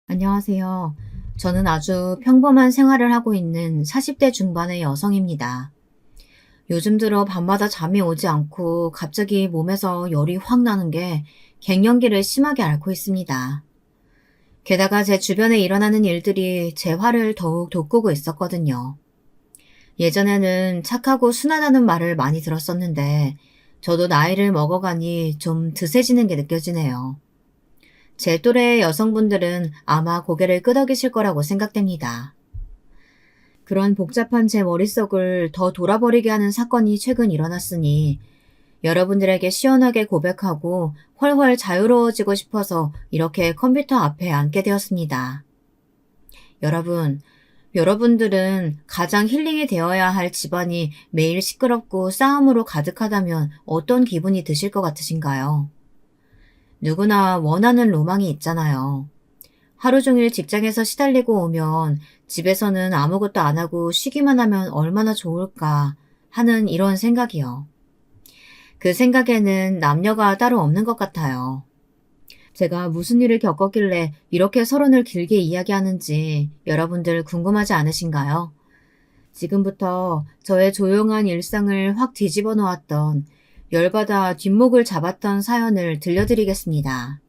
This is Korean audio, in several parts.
안녕하세요. 저는 아주 평범한 생활을 하고 있는 40대 중반의 여성입니다. 요즘 들어 밤마다 잠이 오지 않고 갑자기 몸에서 열이 확 나는 게 갱년기를 심하게 앓고 있습니다. 게다가 제 주변에 일어나는 일들이 제 화를 더욱 돋구고 있었거든요. 예전에는 착하고 순하다는 말을 많이 들었었는데 저도 나이를 먹어가니 좀 드세지는 게 느껴지네요. 제 또래의 여성분들은 아마 고개를 끄덕이실 거라고 생각됩니다. 그런 복잡한 제 머릿속을 더 돌아버리게 하는 사건이 최근 일어났으니 여러분들에게 시원하게 고백하고 훨훨 자유로워지고 싶어서 이렇게 컴퓨터 앞에 앉게 되었습니다. 여러분, 여러분들은 가장 힐링이 되어야 할 집안이 매일 시끄럽고 싸움으로 가득하다면 어떤 기분이 드실 것 같으신가요? 누구나 원하는 로망이 있잖아요. 하루 종일 직장에서 시달리고 오면 집에서는 아무것도 안 하고 쉬기만 하면 얼마나 좋을까 하는 이런 생각이요. 그 생각에는 남녀가 따로 없는 것 같아요. 제가 무슨 일을 겪었길래 이렇게 서론을 길게 이야기하는지 여러분들 궁금하지 않으신가요? 지금부터 저의 조용한 일상을 확 뒤집어 놓았던 열받아 뒷목을 잡았던 사연을 들려드리겠습니다.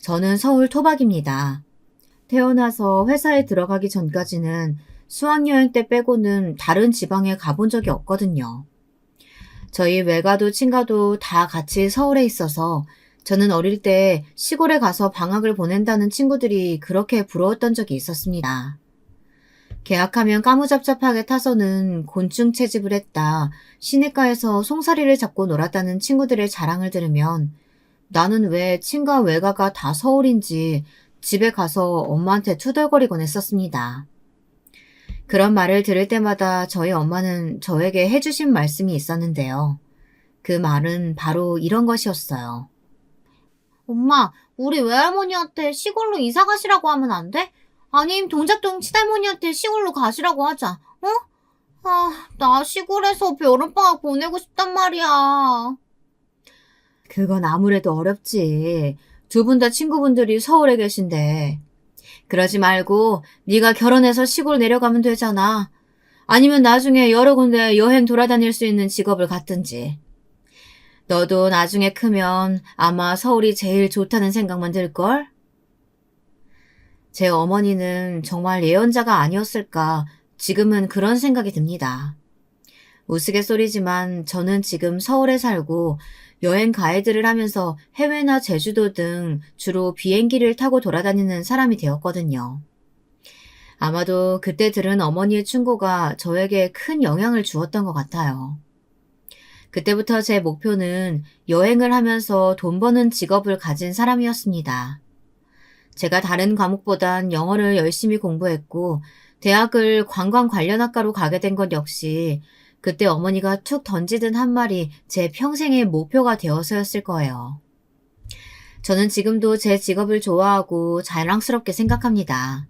저는 서울 토박입니다. 태어나서 회사에 들어가기 전까지는 수학여행 때 빼고는 다른 지방에 가본 적이 없거든요. 저희 외가도 친가도 다 같이 서울에 있어서 저는 어릴 때 시골에 가서 방학을 보낸다는 친구들이 그렇게 부러웠던 적이 있었습니다. 계약하면 까무잡잡하게 타서는 곤충 채집을 했다, 시냇가에서 송사리를 잡고 놀았다는 친구들의 자랑을 들으면 나는 왜 친가 외가가 다 서울인지 집에 가서 엄마한테 투덜거리곤 했었습니다. 그런 말을 들을 때마다 저희 엄마는 저에게 해주신 말씀이 있었는데요. 그 말은 바로 이런 것이었어요. 엄마, 우리 외할머니한테 시골로 이사 가시라고 하면 안 돼? 아님 동작동 친할머니한테 시골로 가시라고 하자. 어? 나 시골에서 여름방학 보내고 싶단 말이야. 그건 아무래도 어렵지. 두 분 다 친구분들이 서울에 계신데. 그러지 말고 네가 결혼해서 시골 내려가면 되잖아. 아니면 나중에 여러 군데 여행 돌아다닐 수 있는 직업을 갖든지. 너도 나중에 크면 아마 서울이 제일 좋다는 생각만 들걸? 제 어머니는 정말 예언자가 아니었을까 지금은 그런 생각이 듭니다. 우스갯소리지만 저는 지금 서울에 살고 여행 가이드를 하면서 해외나 제주도 등 주로 비행기를 타고 돌아다니는 사람이 되었거든요. 아마도 그때 들은 어머니의 충고가 저에게 큰 영향을 주었던 것 같아요. 그때부터 제 목표는 여행을 하면서 돈 버는 직업을 가진 사람이었습니다. 제가 다른 과목보단 영어를 열심히 공부했고 대학을 관광 관련 학과로 가게 된 것 역시 그때 어머니가 툭 던지던 한 말이 제 평생의 목표가 되어서였을 거예요. 저는 지금도 제 직업을 좋아하고 자랑스럽게 생각합니다.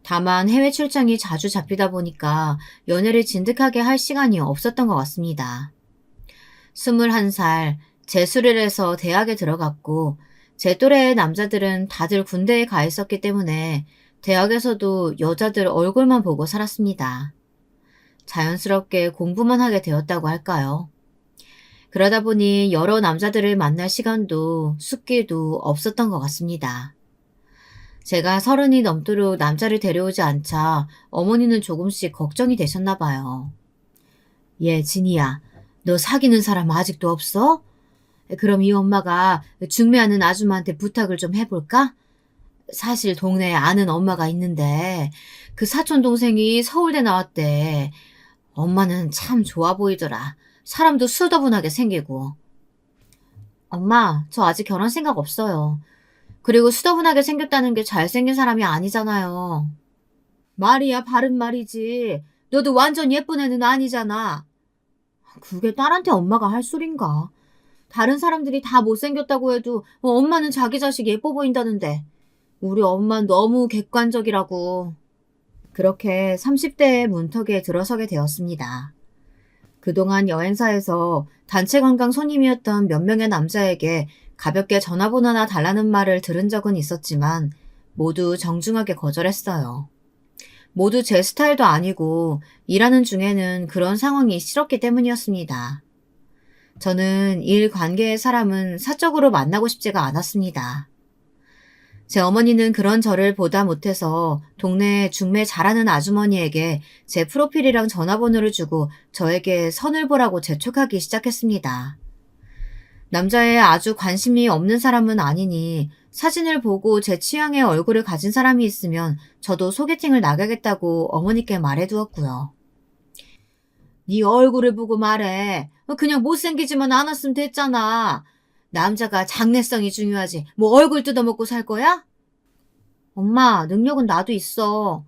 다만 해외 출장이 자주 잡히다 보니까 연애를 진득하게 할 시간이 없었던 것 같습니다. 21살 재수를 해서 대학에 들어갔고 제 또래의 남자들은 다들 군대에 가 있었기 때문에 대학에서도 여자들 얼굴만 보고 살았습니다. 자연스럽게 공부만 하게 되었다고 할까요? 그러다 보니 여러 남자들을 만날 시간도 숙기도 없었던 것 같습니다. 제가 30이 넘도록 남자를 데려오지 않자 어머니는 조금씩 걱정이 되셨나 봐요. 얘 진이야, 너 사귀는 사람 아직도 없어? 그럼 이 엄마가 중매하는 아줌마한테 부탁을 좀 해볼까? 사실 동네에 아는 엄마가 있는데 그 사촌 동생이 서울대 나왔대. 엄마는 참 좋아 보이더라. 사람도 수더분하게 생기고. 엄마, 저 아직 결혼 생각 없어요. 그리고 수더분하게 생겼다는 게 잘생긴 사람이 아니잖아요. 말이야, 바른 말이지. 너도 완전 예쁜 애는 아니잖아. 그게 딸한테 엄마가 할 소린가? 다른 사람들이 다 못생겼다고 해도 엄마는 자기 자식 예뻐 보인다는데 우리 엄마는 너무 객관적이라고. 그렇게 30대의 문턱에 들어서게 되었습니다. 그동안 여행사에서 단체 관광 손님이었던 몇 명의 남자에게 가볍게 전화번호나 달라는 말을 들은 적은 있었지만 모두 정중하게 거절했어요. 모두 제 스타일도 아니고 일하는 중에는 그런 상황이 싫었기 때문이었습니다. 저는 일 관계의 사람은 사적으로 만나고 싶지가 않았습니다. 제 어머니는 그런 저를 보다 못해서 동네 중매 잘하는 아주머니에게 제 프로필이랑 전화번호를 주고 저에게 선을 보라고 재촉하기 시작했습니다. 남자에 아주 관심이 없는 사람은 아니니 사진을 보고 제 취향의 얼굴을 가진 사람이 있으면 저도 소개팅을 나가겠다고 어머니께 말해두었고요. 네 얼굴을 보고 말해. 그냥 못생기지만 않았으면 됐잖아. 남자가 장래성이 중요하지. 뭐 얼굴 뜯어먹고 살 거야? 엄마, 능력은 나도 있어.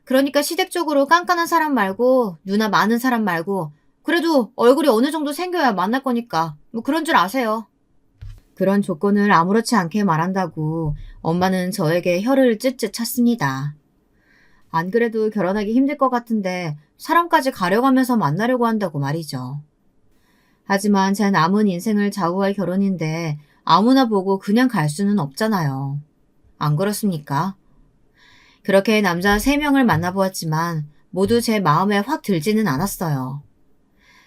그러니까 시댁적으로 깐깐한 사람 말고, 누나 많은 사람 말고, 그래도 얼굴이 어느 정도 생겨야 만날 거니까. 뭐 그런 줄 아세요. 그런 조건을 아무렇지 않게 말한다고 엄마는 저에게 혀를 찢찢 찼습니다. 안 그래도 결혼하기 힘들 것 같은데 사람까지 가려가면서 만나려고 한다고 말이죠. 하지만 제 남은 인생을 좌우할 결혼인데 아무나 보고 그냥 갈 수는 없잖아요. 안 그렇습니까? 그렇게 남자 3명을 만나보았지만 모두 제 마음에 확 들지는 않았어요.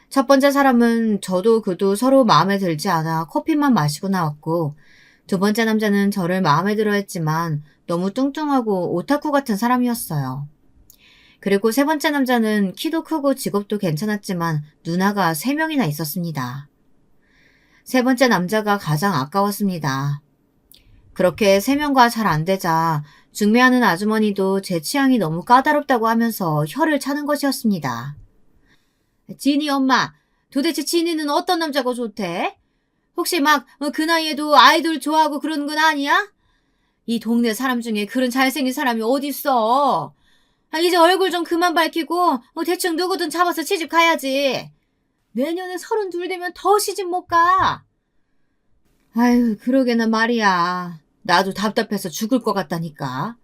첫 번째 사람은 저도 그도 서로 마음에 들지 않아 커피만 마시고 나왔고, 두 번째 남자는 저를 마음에 들어 했지만 너무 뚱뚱하고 오타쿠 같은 사람이었어요. 그리고 세 번째 남자는 키도 크고 직업도 괜찮았지만 누나가 3명이나 있었습니다. 세 번째 남자가 가장 아까웠습니다. 그렇게 3명과 잘 안 되자 중매하는 아주머니도 제 취향이 너무 까다롭다고 하면서 혀를 차는 것이었습니다. 지니 엄마, 도대체 지니는 어떤 남자가 좋대? 혹시 막 그 나이에도 아이돌 좋아하고 그러는 건 아니야? 이 동네 사람 중에 그런 잘생긴 사람이 어딨어? 이제 얼굴 좀 그만 밝히고 대충 누구든 잡아서 시집 가야지. 내년에 32 되면 더 시집 못 가. 아유, 그러게나 말이야. 나도 답답해서 죽을 것 같다니까.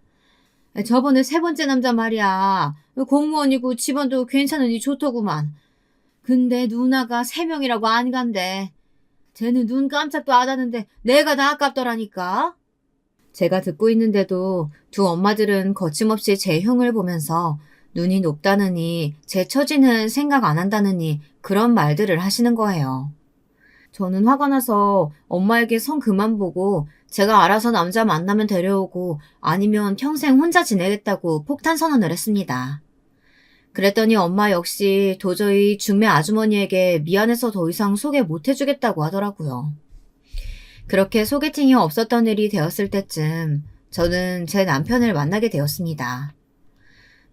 저번에 세 번째 남자 말이야. 공무원이고 집안도 괜찮으니 좋더구만. 근데 누나가 3명이라고 안 간대. 쟤는 눈 깜짝도 안 하는데 내가 다 아깝더라니까. 제가 듣고 있는데도 두 엄마들은 거침없이 제 흉을 보면서 눈이 높다느니 제 처지는 생각 안 한다느니 그런 말들을 하시는 거예요. 저는 화가 나서 엄마에게 성 그만 보고 제가 알아서 남자 만나면 데려오고 아니면 평생 혼자 지내겠다고 폭탄 선언을 했습니다. 그랬더니 엄마 역시 도저히 중매 아주머니에게 미안해서 더 이상 소개 못 해주겠다고 하더라고요. 그렇게 소개팅이 없었던 일이 되었을 때쯤 저는 제 남편을 만나게 되었습니다.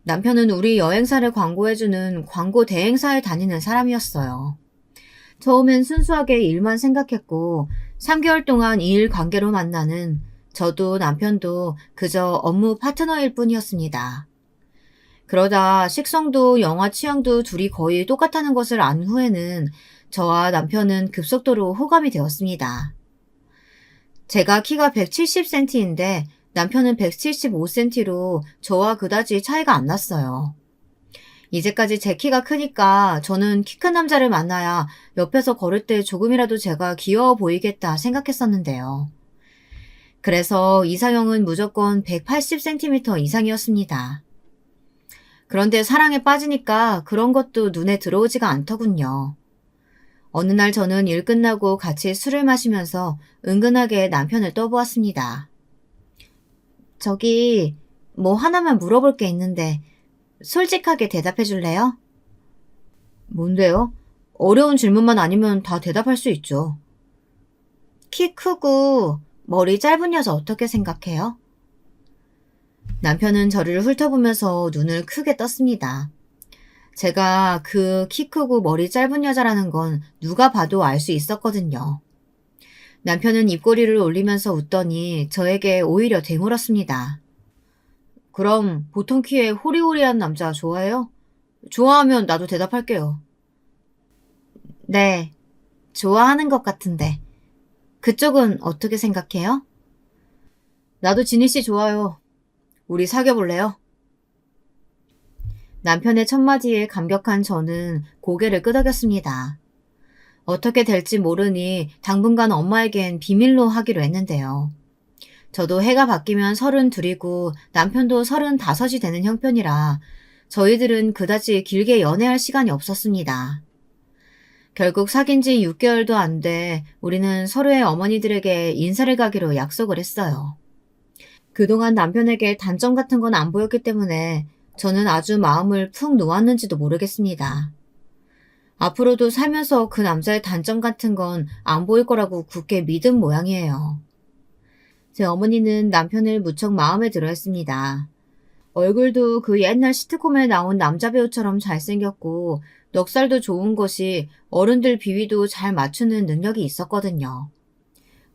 남편은 우리 여행사를 광고해주는 광고 대행사에 다니는 사람이었어요. 처음엔 순수하게 일만 생각했고 3개월 동안 이 일 관계로 만나는 저도 남편도 그저 업무 파트너일 뿐이었습니다. 그러다 식성도 영화 취향도 둘이 거의 똑같다는 것을 안 후에는 저와 남편은 급속도로 호감이 되었습니다. 제가 키가 170cm인데 남편은 175cm로 저와 그다지 차이가 안 났어요. 이제까지 제 키가 크니까 저는 키 큰 남자를 만나야 옆에서 걸을 때 조금이라도 제가 귀여워 보이겠다 생각했었는데요. 그래서 이상형은 무조건 180cm 이상이었습니다. 그런데 사랑에 빠지니까 그런 것도 눈에 들어오지가 않더군요. 어느 날 저는 일 끝나고 같이 술을 마시면서 은근하게 남편을 떠보았습니다. 저기, 뭐 하나만 물어볼 게 있는데 솔직하게 대답해 줄래요? 뭔데요? 어려운 질문만 아니면 다 대답할 수 있죠. 키 크고 머리 짧은 여자 어떻게 생각해요? 남편은 저를 훑어보면서 눈을 크게 떴습니다. 제가 그 키 크고 머리 짧은 여자라는 건 누가 봐도 알 수 있었거든요. 남편은 입꼬리를 올리면서 웃더니 저에게 오히려 되물었습니다. 그럼 보통 키에 호리호리한 남자 좋아해요? 좋아하면 나도 대답할게요. 네, 좋아하는 것 같은데. 그쪽은 어떻게 생각해요? 나도 지니 씨 좋아요. 우리 사귀어볼래요? 남편의 첫마디에 감격한 저는 고개를 끄덕였습니다. 어떻게 될지 모르니 당분간 엄마에겐 비밀로 하기로 했는데요. 저도 해가 바뀌면 32이고 남편도 35이 되는 형편이라 저희들은 그다지 길게 연애할 시간이 없었습니다. 결국 사귄 지 6개월도 안 돼 우리는 서로의 어머니들에게 인사를 가기로 약속을 했어요. 그동안 남편에게 단점 같은 건 안 보였기 때문에 저는 아주 마음을 푹 놓았는지도 모르겠습니다. 앞으로도 살면서 그 남자의 단점 같은 건 안 보일 거라고 굳게 믿은 모양이에요. 제 어머니는 남편을 무척 마음에 들어 했습니다. 얼굴도 그 옛날 시트콤에 나온 남자 배우처럼 잘생겼고 넉살도 좋은 것이 어른들 비위도 잘 맞추는 능력이 있었거든요.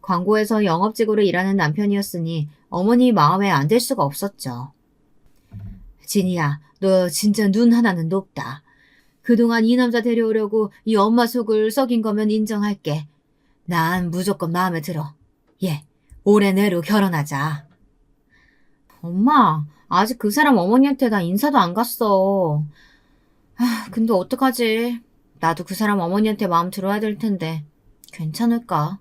광고에서 영업직으로 일하는 남편이었으니 어머니 마음에 안 들 수가 없었죠. 진이야, 너 진짜 눈 하나는 높다. 그동안 이 남자 데려오려고 이 엄마 속을 썩인 거면 인정할게. 난 무조건 마음에 들어. 예, 올해 내로 결혼하자. 엄마, 아직 그 사람 어머니한테 나 인사도 안 갔어. 근데 어떡하지? 나도 그 사람 어머니한테 마음 들어야 될 텐데. 괜찮을까?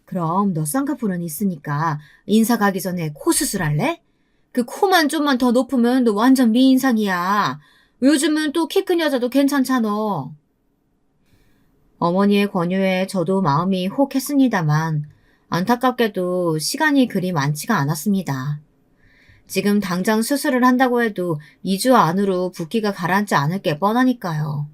그럼 너 쌍꺼풀은 있으니까 인사 가기 전에 코 수술할래? 그 코만 좀만 더 높으면 너 완전 미인상이야. 요즘은 또 키 큰 여자도 괜찮잖아. 어머니의 권유에 저도 마음이 혹했습니다만 안타깝게도 시간이 그리 많지가 않았습니다. 지금 당장 수술을 한다고 해도 2주 안으로 붓기가 가라앉지 않을 게 뻔하니까요.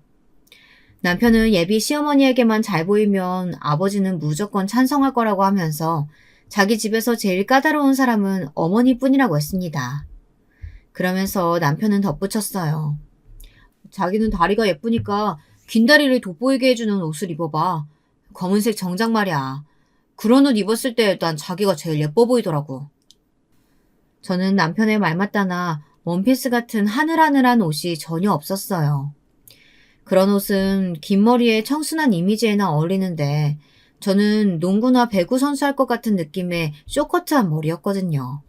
남편은 예비 시어머니에게만 잘 보이면 아버지는 무조건 찬성할 거라고 하면서 자기 집에서 제일 까다로운 사람은 어머니뿐이라고 했습니다. 그러면서 남편은 덧붙였어요. 자기는 다리가 예쁘니까 긴 다리를 돋보이게 해주는 옷을 입어봐. 검은색 정장 말이야. 그런 옷 입었을 때 난 자기가 제일 예뻐 보이더라고. 저는 남편의 말 맞다나 원피스 같은 하늘하늘한 옷이 전혀 없었어요. 그런 옷은 긴 머리에 청순한 이미지에나 어울리는데 저는 농구나 배구 선수 할 것 같은 느낌의 쇼커트한 머리였거든요.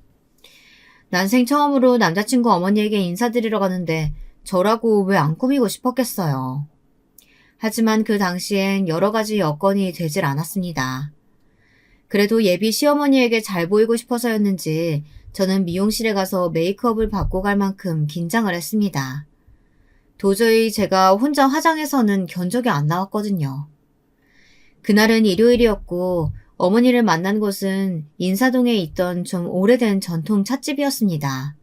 난생 처음으로 남자친구 어머니에게 인사드리러 가는데 저라고 왜 안 꾸미고 싶었겠어요. 하지만 그 당시엔 여러 가지 여건이 되질 않았습니다. 그래도 예비 시어머니에게 잘 보이고 싶어서였는지 저는 미용실에 가서 메이크업을 받고 갈 만큼 긴장을 했습니다. 도저히 제가 혼자 화장해서는 견적이 안 나왔거든요. 그날은 일요일이었고 어머니를 만난 곳은 인사동에 있던 좀 오래된 전통 찻집이었습니다.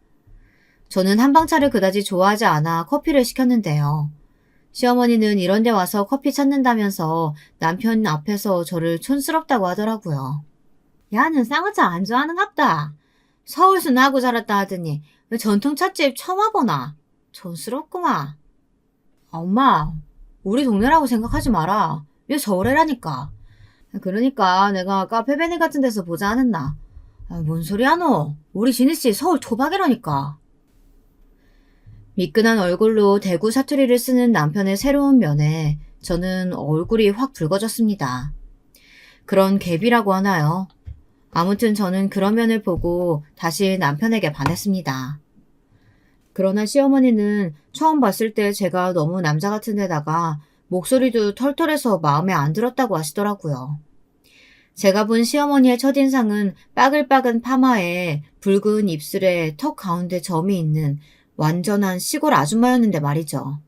저는 한방차를 그다지 좋아하지 않아 커피를 시켰는데요. 시어머니는 이런 데 와서 커피 찾는다면서 남편 앞에서 저를 촌스럽다고 하더라고요. 야는 쌍화차 안 좋아하는갑다. 서울서 나고 자랐다 하더니 왜 전통 찻집 처음 와보나. 촌스럽구만. 엄마, 우리 동네라고 생각하지 마라. 얘 서울애라니까. 그러니까 내가 카페베네 같은 데서 보자 않았나. 뭔 소리야 너. 우리 진희씨 서울 토박이라니까. 미끈한 얼굴로 대구 사투리를 쓰는 남편의 새로운 면에 저는 얼굴이 확 붉어졌습니다. 그런 갭이라고 하나요? 아무튼 저는 그런 면을 보고 다시 남편에게 반했습니다. 그러나 시어머니는 처음 봤을 때 제가 너무 남자 같은 데다가 목소리도 털털해서 마음에 안 들었다고 하시더라고요. 제가 본 시어머니의 첫인상은 빠글빠근 파마에 붉은 입술에 턱 가운데 점이 있는 완전한 시골 아줌마였는데 말이죠.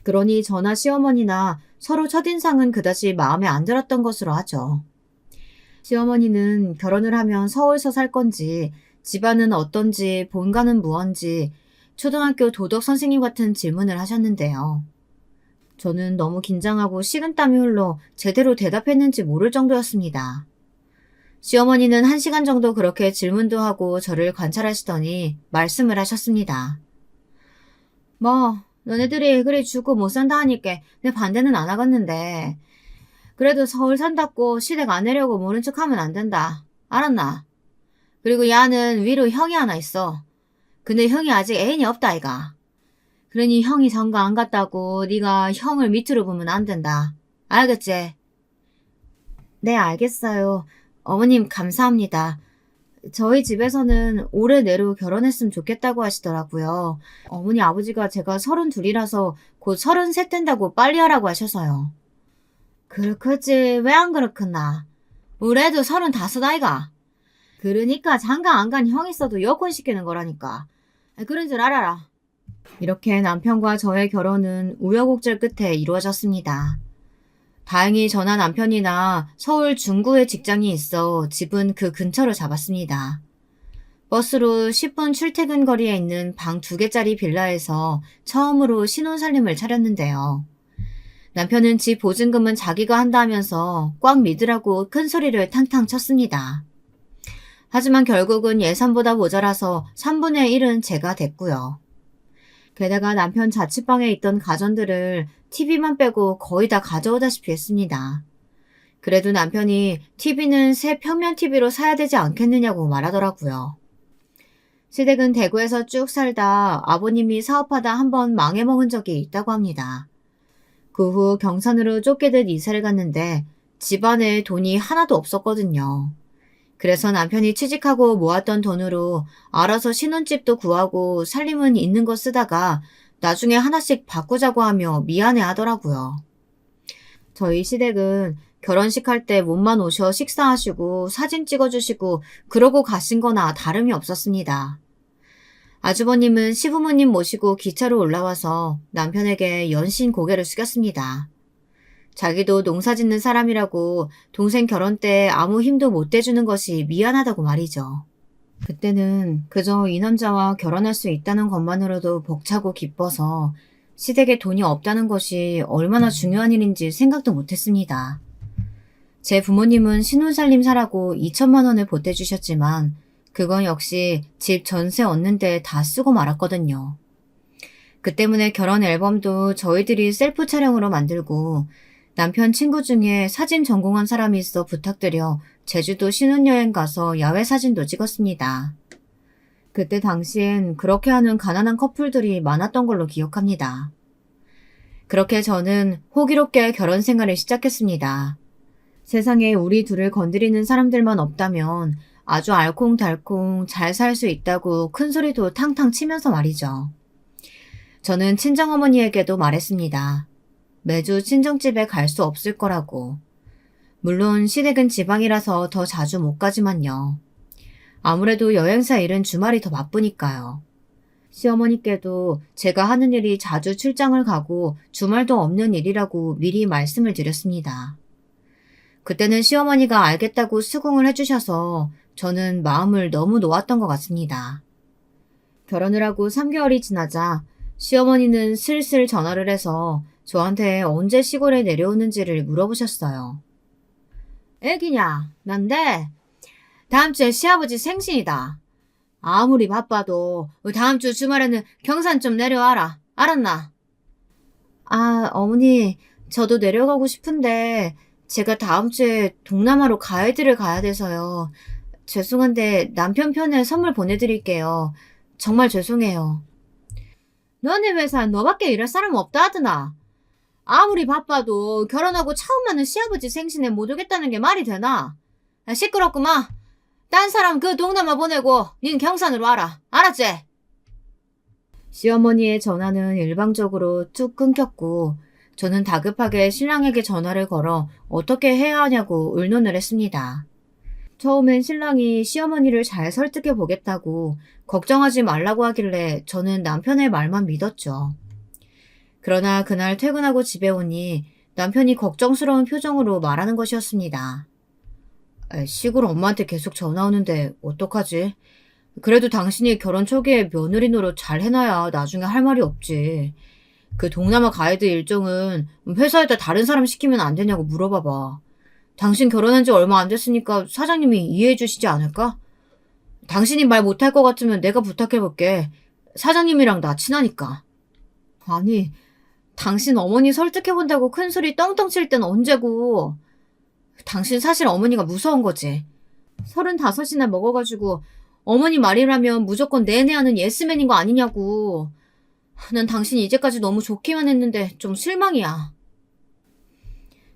그러니 저나 시어머니나 서로 첫인상은 그다지 마음에 안 들었던 것으로 하죠. 시어머니는 결혼을 하면 서울서 살 건지, 집안은 어떤지, 본가는 무언지, 초등학교 도덕 선생님 같은 질문을 하셨는데요. 저는 너무 긴장하고 식은땀이 흘러 제대로 대답했는지 모를 정도였습니다. 시어머니는 1시간 정도 그렇게 질문도 하고 저를 관찰하시더니 말씀을 하셨습니다. 뭐 너네들이 그리 죽고 못 산다 하니까 내 반대는 안 하겠는데 그래도 서울 산다고 시댁 안 내려고 모른 척하면 안 된다. 알았나? 그리고 야는 위로 형이 하나 있어. 근데 형이 아직 애인이 없다 아이가. 그러니 형이 장가 안 갔다고 네가 형을 밑으로 보면 안 된다. 알겠지? 네, 알겠어요. 어머님 감사합니다. 저희 집에서는 올해 내로 결혼했으면 좋겠다고 하시더라고요. 어머니 아버지가 제가 32이라서 곧 33 된다고 빨리 하라고 하셔서요. 그렇겠지. 왜 안 그렇겠나. 우리 애도 35 아이가. 그러니까 장가 안 간 형 있어도 여권 시키는 거라니까. 그런 줄 알아라. 이렇게 남편과 저의 결혼은 우여곡절 끝에 이루어졌습니다. 다행히 저나 남편이나 서울 중구에 직장이 있어 집은 그 근처로 잡았습니다. 버스로 10분 출퇴근 거리에 있는 방 2개짜리 빌라에서 처음으로 신혼살림을 차렸는데요. 남편은 집 보증금은 자기가 한다면서 꽉 믿으라고 큰 소리를 탕탕 쳤습니다. 하지만 결국은 예산보다 모자라서 3분의 1은 제가 됐고요. 게다가 남편 자취방에 있던 가전들을 TV만 빼고 거의 다 가져오다시피 했습니다. 그래도 남편이 TV는 새 평면 TV로 사야 되지 않겠느냐고 말하더라고요. 시댁은 대구에서 쭉 살다 아버님이 사업하다 한번 망해먹은 적이 있다고 합니다. 그 후 경산으로 쫓기듯 이사를 갔는데 집안에 돈이 하나도 없었거든요. 그래서 남편이 취직하고 모았던 돈으로 알아서 신혼집도 구하고 살림은 있는 거 쓰다가 나중에 하나씩 바꾸자고 하며 미안해 하더라고요. 저희 시댁은 결혼식 할 때 몸만 오셔 식사하시고 사진 찍어주시고 그러고 가신 거나 다름이 없었습니다. 아주버님은 시부모님 모시고 기차로 올라와서 남편에게 연신 고개를 숙였습니다. 자기도 농사 짓는 사람이라고 동생 결혼 때 아무 힘도 못 대주는 것이 미안하다고 말이죠. 그때는 그저 이 남자와 결혼할 수 있다는 것만으로도 벅차고 기뻐서 시댁에 돈이 없다는 것이 얼마나 중요한 일인지 생각도 못했습니다. 제 부모님은 신혼살림 사라고 2천만 원을 보태주셨지만 그건 역시 집 전세 얻는데 다 쓰고 말았거든요. 그 때문에 결혼 앨범도 저희들이 셀프 촬영으로 만들고 남편 친구 중에 사진 전공한 사람이 있어 부탁드려 제주도 신혼여행 가서 야외 사진도 찍었습니다. 그때 당시엔 그렇게 하는 가난한 커플들이 많았던 걸로 기억합니다. 그렇게 저는 호기롭게 결혼 생활을 시작했습니다. 세상에 우리 둘을 건드리는 사람들만 없다면 아주 알콩달콩 잘 살 수 있다고 큰 소리도 탕탕 치면서 말이죠. 저는 친정어머니에게도 말했습니다. 매주 친정집에 갈 수 없을 거라고. 물론 시댁은 지방이라서 더 자주 못 가지만요. 아무래도 여행사 일은 주말이 더 바쁘니까요. 시어머니께도 제가 하는 일이 자주 출장을 가고 주말도 없는 일이라고 미리 말씀을 드렸습니다. 그때는 시어머니가 알겠다고 수긍을 해주셔서 저는 마음을 너무 놓았던 것 같습니다. 결혼을 하고 3개월이 지나자 시어머니는 슬슬 전화를 해서 저한테 언제 시골에 내려오는지를 물어보셨어요. 애기냐? 난데 다음 주에 시아버지 생신이다. 아무리 바빠도 다음 주 주말에는 경산 좀 내려와라. 알았나? 아, 어머니, 저도 내려가고 싶은데 제가 다음 주에 동남아로 가이드를 가야 돼서요. 죄송한데 남편 편에 선물 보내드릴게요. 정말 죄송해요. 너네 회사에 너밖에 일할 사람 없다 하더나. 아무리 바빠도 결혼하고 처음 맞는 시아버지 생신에 못 오겠다는 게 말이 되나? 시끄럽구만. 딴 사람 그 동남아 보내고 닌 경산으로 와라. 알았지? 시어머니의 전화는 일방적으로 쭉 끊겼고 저는 다급하게 신랑에게 전화를 걸어 어떻게 해야 하냐고 의논을 했습니다. 처음엔 신랑이 시어머니를 잘 설득해 보겠다고 걱정하지 말라고 하길래 저는 남편의 말만 믿었죠. 그러나 그날 퇴근하고 집에 오니 남편이 걱정스러운 표정으로 말하는 것이었습니다. 시골 엄마한테 계속 전화 오는데 어떡하지? 그래도 당신이 결혼 초기에 며느리 노릇 잘 해놔야 나중에 할 말이 없지. 그 동남아 가이드 일정은 회사에다 다른 사람 시키면 안 되냐고 물어봐봐. 당신 결혼한 지 얼마 안 됐으니까 사장님이 이해해 주시지 않을까? 당신이 말 못할 것 같으면 내가 부탁해볼게. 사장님이랑 나 친하니까. 아니, 당신 어머니 설득해본다고 큰소리 떵떵 칠 땐 언제고. 당신 사실 어머니가 무서운 거지. 35이나 먹어가지고 어머니 말이라면 무조건 내내 하는 예스맨인 거 아니냐고. 난 당신이 이제까지 너무 좋기만 했는데 좀 실망이야.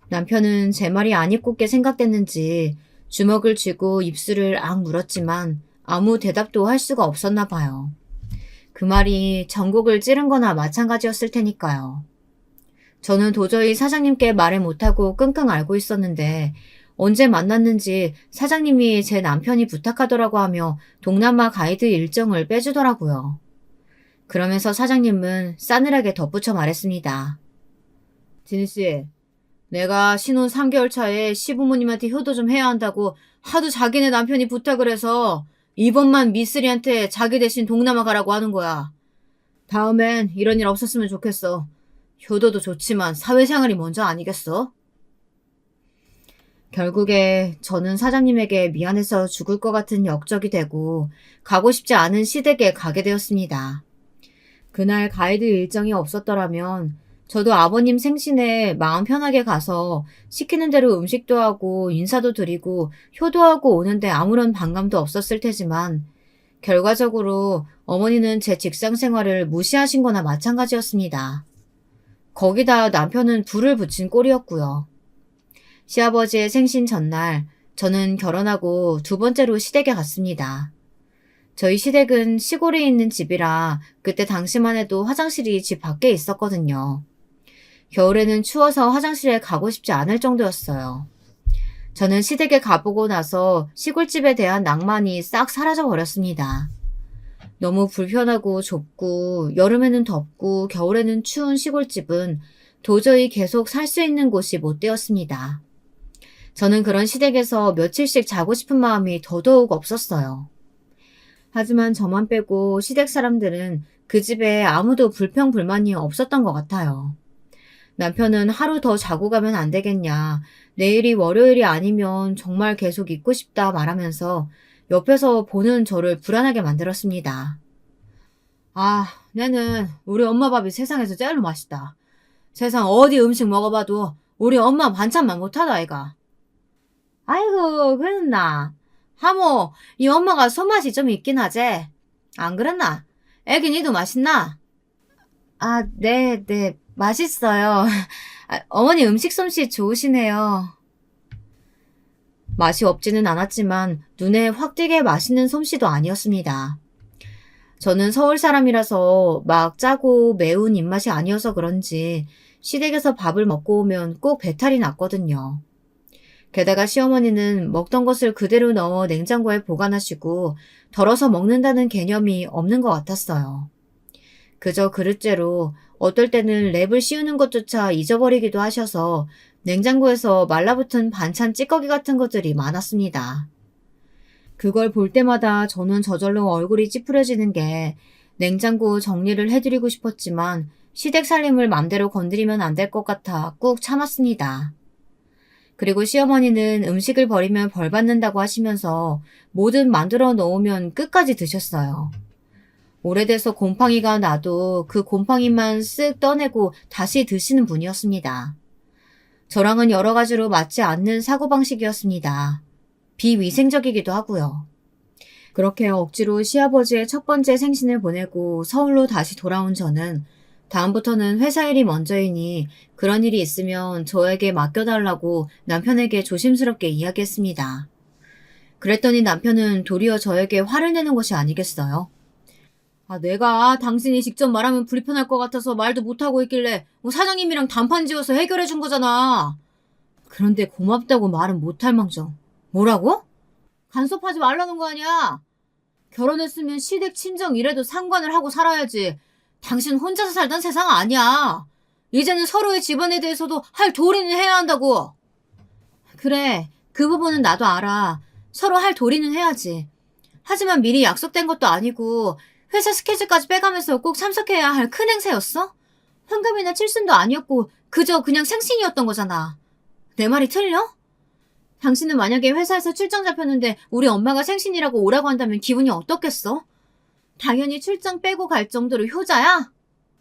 남편은 제 말이 안 입곱게 생각됐는지 주먹을 쥐고 입술을 악 물었지만 아무 대답도 할 수가 없었나 봐요. 그 말이 전곡을 찌른 거나 마찬가지였을 테니까요. 저는 도저히 사장님께 말을 못하고 끙끙 앓고 있었는데 언제 만났는지 사장님이 제 남편이 부탁하더라고 하며 동남아 가이드 일정을 빼주더라고요. 그러면서 사장님은 싸늘하게 덧붙여 말했습니다. 진희 씨, 내가 신혼 3개월 차에 시부모님한테 효도 좀 해야 한다고 하도 자기네 남편이 부탁을 해서 이번만 미쓰리한테 자기 대신 동남아 가라고 하는 거야. 다음엔 이런 일 없었으면 좋겠어. 효도도 좋지만 사회생활이 먼저 아니겠어? 결국에 저는 사장님에게 미안해서 죽을 것 같은 역적이 되고 가고 싶지 않은 시댁에 가게 되었습니다. 그날 가이드 일정이 없었더라면 저도 아버님 생신에 마음 편하게 가서 시키는 대로 음식도 하고 인사도 드리고 효도하고 오는데 아무런 반감도 없었을 테지만 결과적으로 어머니는 제 직장 생활을 무시하신 거나 마찬가지였습니다. 거기다 남편은 불을 붙인 꼴이었고요. 시아버지의 생신 전날 저는 결혼하고 두 번째로 시댁에 갔습니다. 저희 시댁은 시골에 있는 집이라 그때 당시만 해도 화장실이 집 밖에 있었거든요. 겨울에는 추워서 화장실에 가고 싶지 않을 정도였어요. 저는 시댁에 가보고 나서 시골집에 대한 낭만이 싹 사라져 버렸습니다. 너무 불편하고 좁고 여름에는 덥고 겨울에는 추운 시골집은 도저히 계속 살 수 있는 곳이 못 되었습니다. 저는 그런 시댁에서 며칠씩 자고 싶은 마음이 더더욱 없었어요. 하지만 저만 빼고 시댁 사람들은 그 집에 아무도 불평불만이 없었던 것 같아요. 남편은 하루 더 자고 가면 안 되겠냐, 내일이 월요일이 아니면 정말 계속 있고 싶다 말하면서 옆에서 보는 저를 불안하게 만들었습니다. 아, 내는 우리 엄마 밥이 세상에서 제일로 맛있다. 세상 어디 음식 먹어봐도 우리 엄마 반찬만 못하다 아이가. 아이고, 그랬나. 하모, 이 엄마가 손맛이 좀 있긴 하지. 안 그랬나? 애기 니도 맛있나? 아, 네, 맛있어요. 어머니 음식 솜씨 좋으시네요. 맛이 없지는 않았지만 눈에 확 띄게 맛있는 솜씨도 아니었습니다. 저는 서울 사람이라서 막 짜고 매운 입맛이 아니어서 그런지 시댁에서 밥을 먹고 오면 꼭 배탈이 났거든요. 게다가 시어머니는 먹던 것을 그대로 넣어 냉장고에 보관하시고 덜어서 먹는다는 개념이 없는 것 같았어요. 그저 그릇째로 어떨 때는 랩을 씌우는 것조차 잊어버리기도 하셔서 냉장고에서 말라붙은 반찬 찌꺼기 같은 것들이 많았습니다. 그걸 볼 때마다 저는 저절로 얼굴이 찌푸려지는 게 냉장고 정리를 해드리고 싶었지만 시댁 살림을 맘대로 건드리면 안 될 것 같아 꾹 참았습니다. 그리고 시어머니는 음식을 버리면 벌 받는다고 하시면서 뭐든 만들어 놓으면 끝까지 드셨어요. 오래돼서 곰팡이가 나도 그 곰팡이만 쓱 떠내고 다시 드시는 분이었습니다. 저랑은 여러 가지로 맞지 않는 사고방식이었습니다. 비위생적이기도 하고요. 그렇게 억지로 시아버지의 첫 번째 생신을 보내고 서울로 다시 돌아온 저는 다음부터는 회사 일이 먼저이니 그런 일이 있으면 저에게 맡겨달라고 남편에게 조심스럽게 이야기했습니다. 그랬더니 남편은 도리어 저에게 화를 내는 것이 아니겠어요? 아, 내가 당신이 직접 말하면 불편할 것 같아서 말도 못하고 있길래 사장님이랑 단판 지어서 해결해 준 거잖아. 그런데 고맙다고 말은 못할 망정. 뭐라고? 간섭하지 말라는 거 아니야. 결혼했으면 시댁 친정 이래도 상관을 하고 살아야지. 당신 혼자서 살던 세상 아니야. 이제는 서로의 집안에 대해서도 할 도리는 해야 한다고. 그래, 그 부분은 나도 알아. 서로 할 도리는 해야지. 하지만 미리 약속된 것도 아니고 회사 스케줄까지 빼가면서 꼭 참석해야 할 큰 행사였어? 환갑이나 칠순도 아니었고 그저 그냥 생신이었던 거잖아. 내 말이 틀려? 당신은 만약에 회사에서 출장 잡혔는데 우리 엄마가 생신이라고 오라고 한다면 기분이 어떻겠어? 당연히 출장 빼고 갈 정도로 효자야?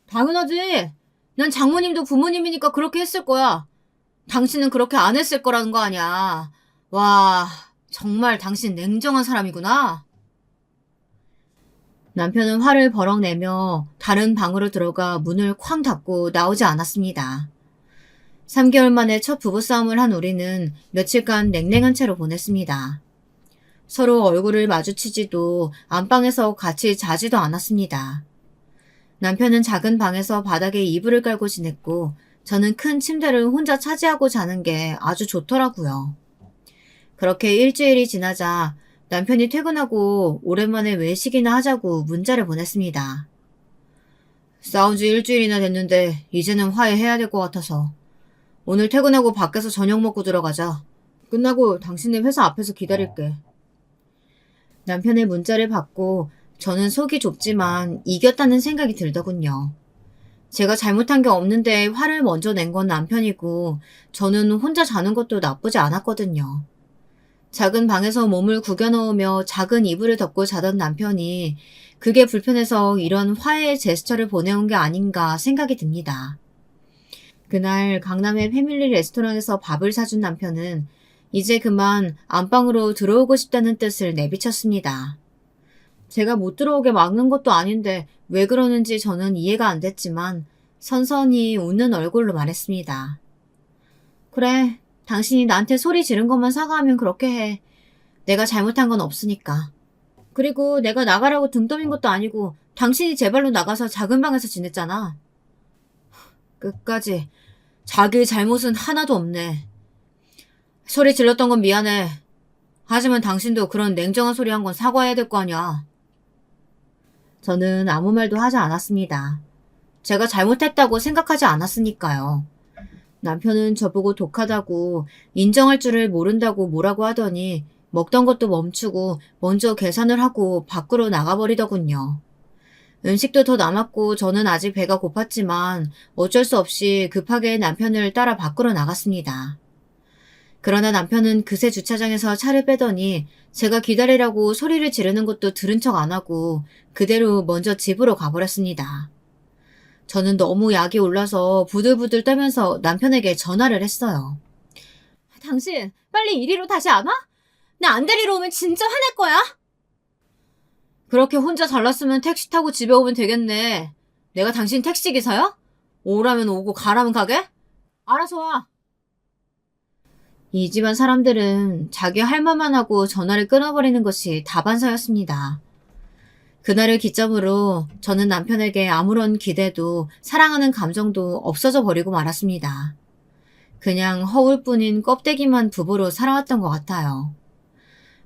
당연하지. 난 장모님도 부모님이니까 그렇게 했을 거야. 당신은 그렇게 안 했을 거라는 거 아니야. 와, 정말 당신 냉정한 사람이구나. 남편은 화를 버럭 내며 다른 방으로 들어가 문을 쾅 닫고 나오지 않았습니다. 3개월 만에 첫 부부싸움을 한 우리는 며칠간 냉랭한 채로 보냈습니다. 서로 얼굴을 마주치지도 안방에서 같이 자지도 않았습니다. 남편은 작은 방에서 바닥에 이불을 깔고 지냈고 저는 큰 침대를 혼자 차지하고 자는 게 아주 좋더라고요. 그렇게 일주일이 지나자 남편이 퇴근하고 오랜만에 외식이나 하자고 문자를 보냈습니다. 싸운 지 일주일이나 됐는데 이제는 화해해야 될 것 같아서 오늘 퇴근하고 밖에서 저녁 먹고 들어가자. 끝나고 당신네 회사 앞에서 기다릴게. 남편의 문자를 받고 저는 속이 좁지만 이겼다는 생각이 들더군요. 제가 잘못한 게 없는데 화를 먼저 낸 건 남편이고 저는 혼자 자는 것도 나쁘지 않았거든요. 작은 방에서 몸을 구겨 넣으며 작은 이불을 덮고 자던 남편이 그게 불편해서 이런 화해의 제스처를 보내온 게 아닌가 생각이 듭니다. 그날 강남의 패밀리 레스토랑에서 밥을 사준 남편은 이제 그만 안방으로 들어오고 싶다는 뜻을 내비쳤습니다. 제가 못 들어오게 막는 것도 아닌데 왜 그러는지 저는 이해가 안 됐지만 선선히 웃는 얼굴로 말했습니다. 그래, 당신이 나한테 소리 지른 것만 사과하면 그렇게 해. 내가 잘못한 건 없으니까. 그리고 내가 나가라고 등 떠민 것도 아니고 당신이 제 발로 나가서 작은 방에서 지냈잖아. 끝까지 자기 잘못은 하나도 없네. 소리 질렀던 건 미안해. 하지만 당신도 그런 냉정한 소리 한 건 사과해야 될 거 아니야. 저는 아무 말도 하지 않았습니다. 제가 잘못했다고 생각하지 않았으니까요. 남편은 저보고 독하다고 인정할 줄을 모른다고 뭐라고 하더니 먹던 것도 멈추고 먼저 계산을 하고 밖으로 나가버리더군요. 음식도 더 남았고 저는 아직 배가 고팠지만 어쩔 수 없이 급하게 남편을 따라 밖으로 나갔습니다. 그러나 남편은 그새 주차장에서 차를 빼더니 제가 기다리라고 소리를 지르는 것도 들은 척 안 하고 그대로 먼저 집으로 가버렸습니다. 저는 너무 약이 올라서 부들부들 떨면서 남편에게 전화를 했어요. 당신 빨리 이리로 다시 안 와? 나 안 데리러 오면 진짜 화낼 거야. 그렇게 혼자 잘났으면 택시 타고 집에 오면 되겠네. 내가 당신 택시기사야? 오라면 오고 가라면 가게? 알아서 와. 이 집안 사람들은 자기 할 말만 하고 전화를 끊어버리는 것이 다반사였습니다. 그날을 기점으로 저는 남편에게 아무런 기대도 사랑하는 감정도 없어져 버리고 말았습니다. 그냥 허울뿐인 껍데기만 부부로 살아왔던 것 같아요.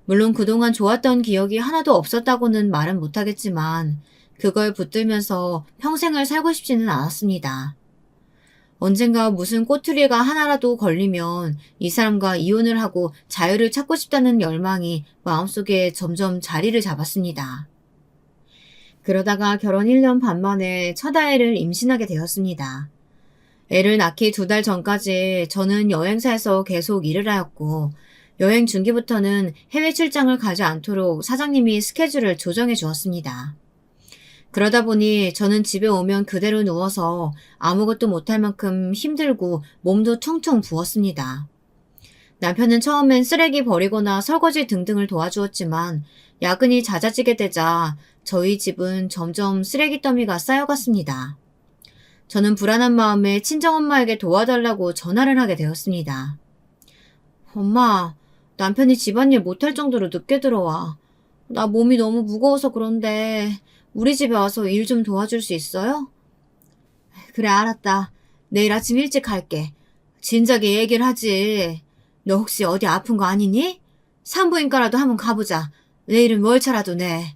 물론 그동안 좋았던 기억이 하나도 없었다고는 말은 못하겠지만 그걸 붙들면서 평생을 살고 싶지는 않았습니다. 언젠가 무슨 꼬투리가 하나라도 걸리면 이 사람과 이혼을 하고 자유를 찾고 싶다는 열망이 마음속에 점점 자리를 잡았습니다. 그러다가 결혼 1년 반 만에 첫 아이를 임신하게 되었습니다. 애를 낳기 2달 전까지 저는 여행사에서 계속 일을 하였고 여행 중기부터는 해외 출장을 가지 않도록 사장님이 스케줄을 조정해 주었습니다. 그러다 보니 저는 집에 오면 그대로 누워서 아무것도 못할 만큼 힘들고 몸도 퉁퉁 부었습니다. 남편은 처음엔 쓰레기 버리거나 설거지 등등을 도와주었지만 야근이 잦아지게 되자 저희 집은 점점 쓰레기 더미가 쌓여갔습니다. 저는 불안한 마음에 친정엄마에게 도와달라고 전화를 하게 되었습니다. 엄마, 남편이 집안일 못할 정도로 늦게 들어와. 나 몸이 너무 무거워서 그런데 우리 집에 와서 일 좀 도와줄 수 있어요? 그래, 알았다. 내일 아침 일찍 갈게. 진작에 얘기를 하지. 너 혹시 어디 아픈 거 아니니? 산부인과라도 한번 가보자. 내일은 월차라도 내.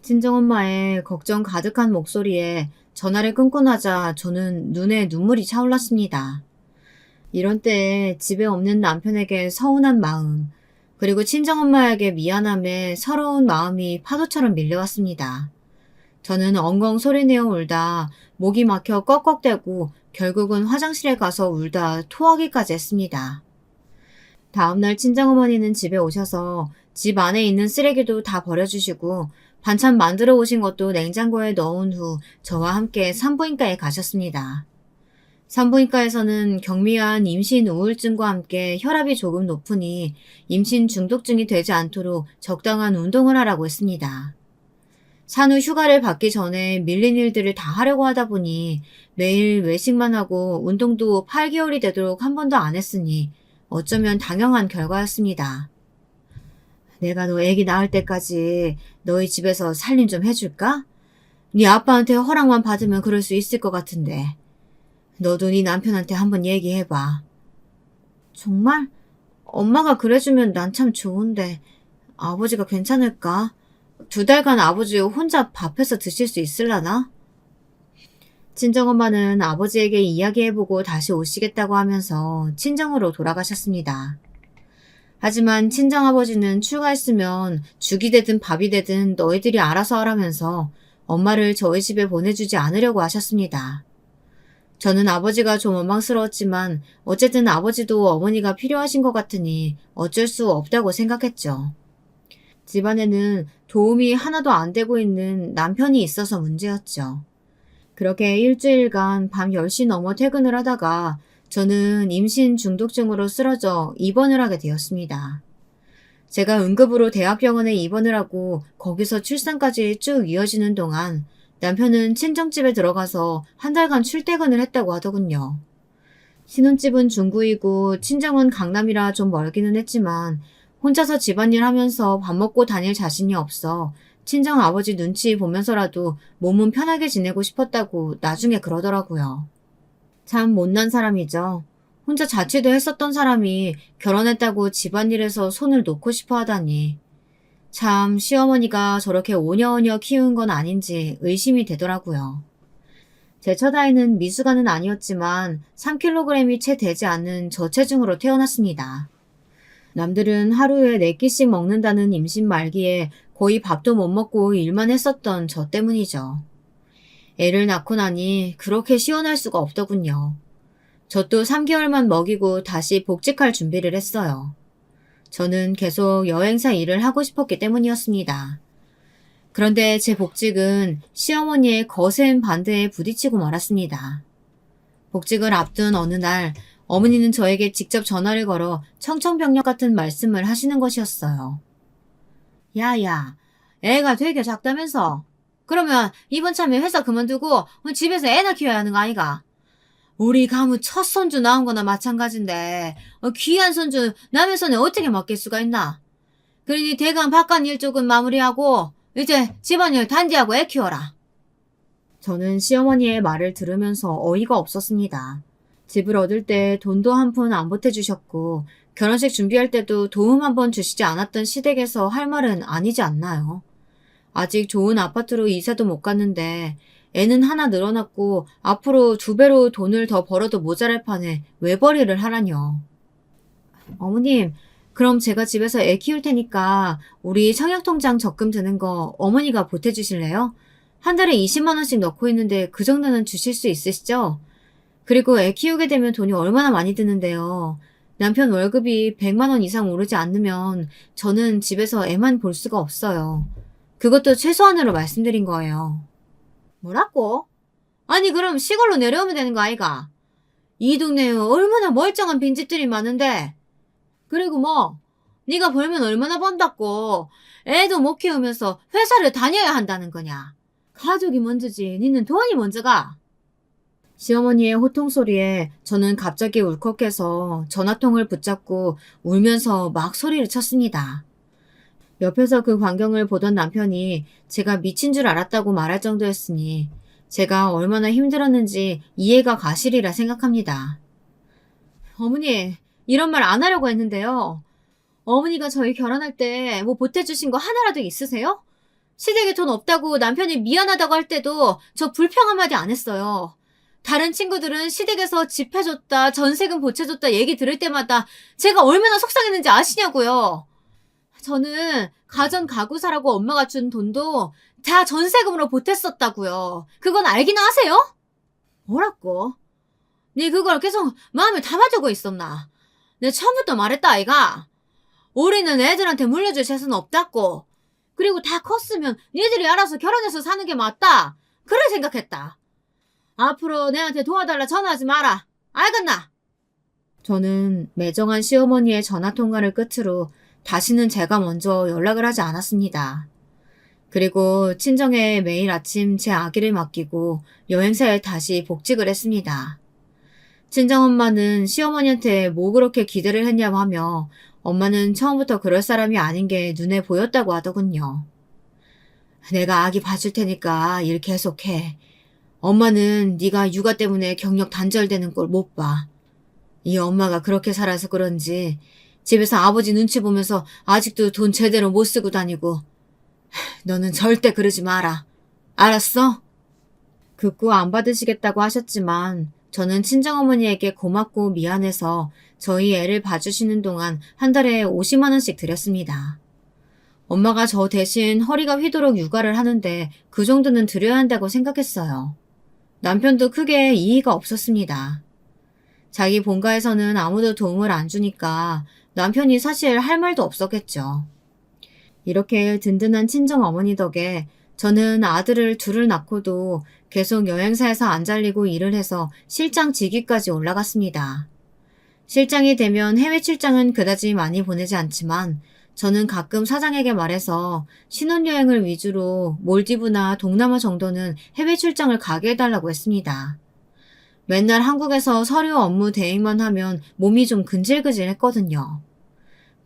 친정엄마의 걱정 가득한 목소리에 전화를 끊고 나자 저는 눈에 눈물이 차올랐습니다. 이런 때에 집에 없는 남편에게 서운한 마음, 그리고 친정엄마에게 미안함에 서러운 마음이 파도처럼 밀려왔습니다. 저는 엉엉 소리내어 울다 목이 막혀 꺽꺽대고 결국은 화장실에 가서 울다 토하기까지 했습니다. 다음날 친정어머니는 집에 오셔서 집 안에 있는 쓰레기도 다 버려주시고 반찬 만들어 오신 것도 냉장고에 넣은 후 저와 함께 산부인과에 가셨습니다. 산부인과에서는 경미한 임신 우울증과 함께 혈압이 조금 높으니 임신 중독증이 되지 않도록 적당한 운동을 하라고 했습니다. 산후 휴가를 받기 전에 밀린 일들을 다 하려고 하다 보니 매일 외식만 하고 운동도 8개월이 되도록 한 번도 안 했으니 어쩌면 당연한 결과였습니다. 내가 너 애기 낳을 때까지 너희 집에서 살림 좀 해줄까? 네 아빠한테 허락만 받으면 그럴 수 있을 것 같은데. 너도 네 남편한테 한번 얘기해봐. 정말? 엄마가 그래주면 난 참 좋은데 아버지가 괜찮을까? 2달간 아버지 혼자 밥해서 드실 수 있을라나? 친정엄마는 아버지에게 이야기해보고 다시 오시겠다고 하면서 친정으로 돌아가셨습니다. 하지만 친정아버지는 출가했으면 죽이 되든 밥이 되든 너희들이 알아서 하라면서 엄마를 저희 집에 보내주지 않으려고 하셨습니다. 저는 아버지가 좀 원망스러웠지만 어쨌든 아버지도 어머니가 필요하신 것 같으니 어쩔 수 없다고 생각했죠. 집안에는 도움이 하나도 안 되고 있는 남편이 있어서 문제였죠. 그렇게 일주일간 밤 10시 넘어 퇴근을 하다가 저는 임신 중독증으로 쓰러져 입원을 하게 되었습니다. 제가 응급으로 대학병원에 입원을 하고 거기서 출산까지 쭉 이어지는 동안 남편은 친정집에 들어가서 1달간 출퇴근을 했다고 하더군요. 신혼집은 중구이고 친정은 강남이라 좀 멀기는 했지만 혼자서 집안일 하면서 밥 먹고 다닐 자신이 없어 친정 아버지 눈치 보면서라도 몸은 편하게 지내고 싶었다고 나중에 그러더라고요. 참 못난 사람이죠. 혼자 자취도 했었던 사람이 결혼했다고 집안일에서 손을 놓고 싶어 하다니. 참 시어머니가 저렇게 오냐오냐 키운 건 아닌지 의심이 되더라고요. 제 첫 아이는 미숙아는 아니었지만 3kg이 채 되지 않는 저체중으로 태어났습니다. 남들은 하루에 4끼씩 먹는다는 임신 말기에 거의 밥도 못 먹고 일만 했었던 저 때문이죠. 애를 낳고 나니 그렇게 시원할 수가 없더군요. 저 또 3개월만 먹이고 다시 복직할 준비를 했어요. 저는 계속 여행사 일을 하고 싶었기 때문이었습니다. 그런데 제 복직은 시어머니의 거센 반대에 부딪히고 말았습니다. 복직을 앞둔 어느 날 어머니는 저에게 직접 전화를 걸어 청천벽력 같은 말씀을 하시는 것이었어요. 야야, 애가 되게 작다면서? 그러면 이번 참에 회사 그만두고 집에서 애나 키워야 하는 거 아이가? 우리 가무 첫 손주 나온 거나 마찬가지인데 귀한 손주 남의 손에 어떻게 맡길 수가 있나? 그러니 대강 바깥 일 쪽은 마무리하고 이제 집안일 단디하고 애 키워라. 저는 시어머니의 말을 들으면서 어이가 없었습니다. 집을 얻을 때 돈도 한 푼 안 보태주셨고 결혼식 준비할 때도 도움 한 번 주시지 않았던 시댁에서 할 말은 아니지 않나요? 아직 좋은 아파트로 이사도 못 갔는데 애는 하나 늘어났고 앞으로 2배로 돈을 더 벌어도 모자랄 판에 외벌이를 하라뇨. 어머님, 그럼 제가 집에서 애 키울 테니까 우리 청약통장 적금 드는 거 어머니가 보태주실래요? 한 달에 20만 원씩 넣고 있는데 그 정도는 주실 수 있으시죠? 그리고 애 키우게 되면 돈이 얼마나 많이 드는데요. 남편 월급이 100만 원 이상 오르지 않으면 저는 집에서 애만 볼 수가 없어요. 그것도 최소한으로 말씀드린 거예요. 뭐라고? 아니 그럼 시골로 내려오면 되는 거 아이가? 이 동네에 얼마나 멀쩡한 빈집들이 많은데. 그리고 뭐 네가 벌면 얼마나 번다고 애도 못 키우면서 회사를 다녀야 한다는 거냐. 가족이 먼저지 니는 돈이 먼저가. 시어머니의 호통소리에 저는 갑자기 울컥해서 전화통을 붙잡고 울면서 막 소리를 쳤습니다. 옆에서 그 광경을 보던 남편이 제가 미친 줄 알았다고 말할 정도였으니 제가 얼마나 힘들었는지 이해가 가시리라 생각합니다. 어머니, 이런 말 안 하려고 했는데요. 어머니가 저희 결혼할 때 뭐 보태주신 거 하나라도 있으세요? 시댁에 돈 없다고 남편이 미안하다고 할 때도 저 불평 한마디 안 했어요. 다른 친구들은 시댁에서 집 해줬다, 전세금 보채줬다 얘기 들을 때마다 제가 얼마나 속상했는지 아시냐고요. 저는 가전 가구 사라고 엄마가 준 돈도 다 전세금으로 보탰었다고요. 그건 알기나 하세요? 뭐라고? 네 그걸 계속 마음에 담아두고 있었나? 내 처음부터 말했다 아이가. 우리는 애들한테 물려줄 재산은 없다고. 그리고 다 컸으면 니들이 알아서 결혼해서 사는 게 맞다. 그래 생각했다. 앞으로 내한테 도와달라 전화하지 마라. 알겠나? 저는 매정한 시어머니의 전화통화를 끝으로 다시는 제가 먼저 연락을 하지 않았습니다. 그리고 친정에 매일 아침 제 아기를 맡기고 여행사에 다시 복직을 했습니다. 친정엄마는 시어머니한테 뭐 그렇게 기대를 했냐고 하며 엄마는 처음부터 그럴 사람이 아닌 게 눈에 보였다고 하더군요. 내가 아기 봐줄 테니까 일 계속해. 엄마는 네가 육아 때문에 경력 단절되는 걸 못 봐. 이 엄마가 그렇게 살아서 그런지 집에서 아버지 눈치 보면서 아직도 돈 제대로 못 쓰고 다니고. 너는 절대 그러지 마라. 알았어? 극구 안 받으시겠다고 하셨지만 저는 친정어머니에게 고맙고 미안해서 저희 애를 봐주시는 동안 한 달에 50만 원씩 드렸습니다. 엄마가 저 대신 허리가 휘도록 육아를 하는데 그 정도는 드려야 한다고 생각했어요. 남편도 크게 이의가 없었습니다. 자기 본가에서는 아무도 도움을 안 주니까 남편이 사실 할 말도 없었겠죠. 이렇게 든든한 친정 어머니 덕에 저는 아들을 둘을 낳고도 계속 여행사에서 안 잘리고 일을 해서 실장 직위까지 올라갔습니다. 실장이 되면 해외 출장은 그다지 많이 보내지 않지만 저는 가끔 사장에게 말해서 신혼여행을 위주로 몰디브나 동남아 정도는 해외 출장을 가게 해달라고 했습니다. 맨날 한국에서 서류 업무 대행만 하면 몸이 좀 근질근질했거든요.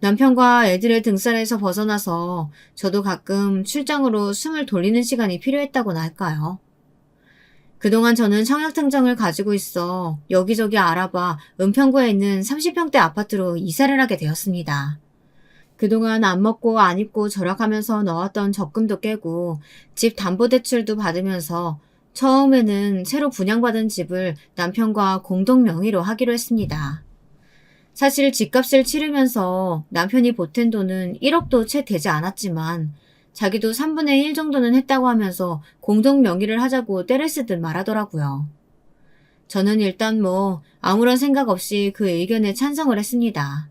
남편과 애들의 등살에서 벗어나서 저도 가끔 출장으로 숨을 돌리는 시간이 필요했다고나 할까요? 그동안 저는 청약증정을 가지고 있어 여기저기 알아봐 은평구에 있는 30평대 아파트로 이사를 하게 되었습니다. 그동안 안 먹고 안 입고 절약하면서 넣었던 적금도 깨고 집 담보대출도 받으면서 처음에는 새로 분양받은 집을 남편과 공동 명의로 하기로 했습니다. 사실 집값을 치르면서 남편이 보탠 돈은 1억도 채 되지 않았지만 자기도 3분의 1 정도는 했다고 하면서 공동 명의를 하자고 떼를 쓰듯 말하더라고요. 저는 일단 아무런 생각 없이 그 의견에 찬성을 했습니다.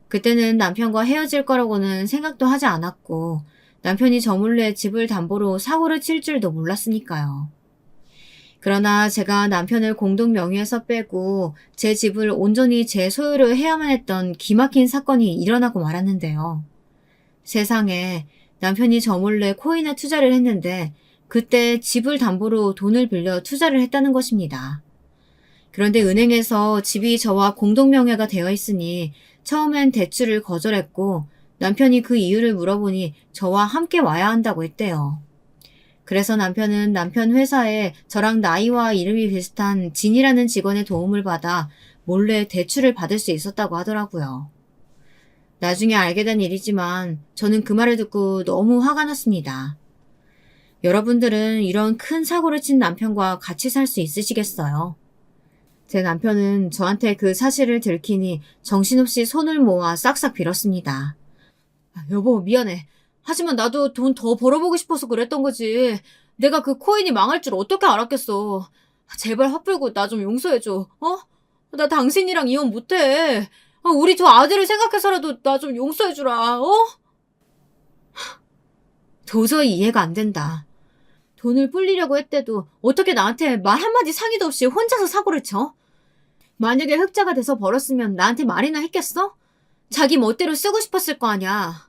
그때는 남편과 헤어질 거라고는 생각도 하지 않았고 남편이 저 몰래 집을 담보로 사고를 칠 줄도 몰랐으니까요. 그러나 제가 남편을 공동 명의에서 빼고 제 집을 온전히 제 소유로 해야만 했던 기막힌 사건이 일어나고 말았는데요. 세상에, 남편이 저 몰래 코인에 투자를 했는데 그때 집을 담보로 돈을 빌려 투자를 했다는 것입니다. 그런데 은행에서 집이 저와 공동명의가 되어 있으니 처음엔 대출을 거절했고 남편이 그 이유를 물어보니 저와 함께 와야 한다고 했대요. 그래서 남편은 남편 회사에 저랑 나이와 이름이 비슷한 진이라는 직원의 도움을 받아 몰래 대출을 받을 수 있었다고 하더라고요. 나중에 알게 된 일이지만 저는 그 말을 듣고 너무 화가 났습니다. 여러분들은 이런 큰 사고를 친 남편과 같이 살 수 있으시겠어요? 제 남편은 저한테 그 사실을 들키니 정신없이 손을 모아 싹싹 빌었습니다. 여보, 미안해. 하지만 나도 돈 더 벌어보고 싶어서 그랬던 거지. 내가 그 코인이 망할 줄 어떻게 알았겠어. 제발 화풀고 나 좀 용서해줘. 어? 나 당신이랑 이혼 못해. 우리 저 아들을 생각해서라도 나 좀 용서해주라. 어? 도저히 이해가 안 된다. 돈을 불리려고 했대도 어떻게 나한테 말 한마디 상의도 없이 혼자서 사고를 쳐? 만약에 흑자가 돼서 벌었으면 나한테 말이나 했겠어? 자기 멋대로 쓰고 싶었을 거 아냐.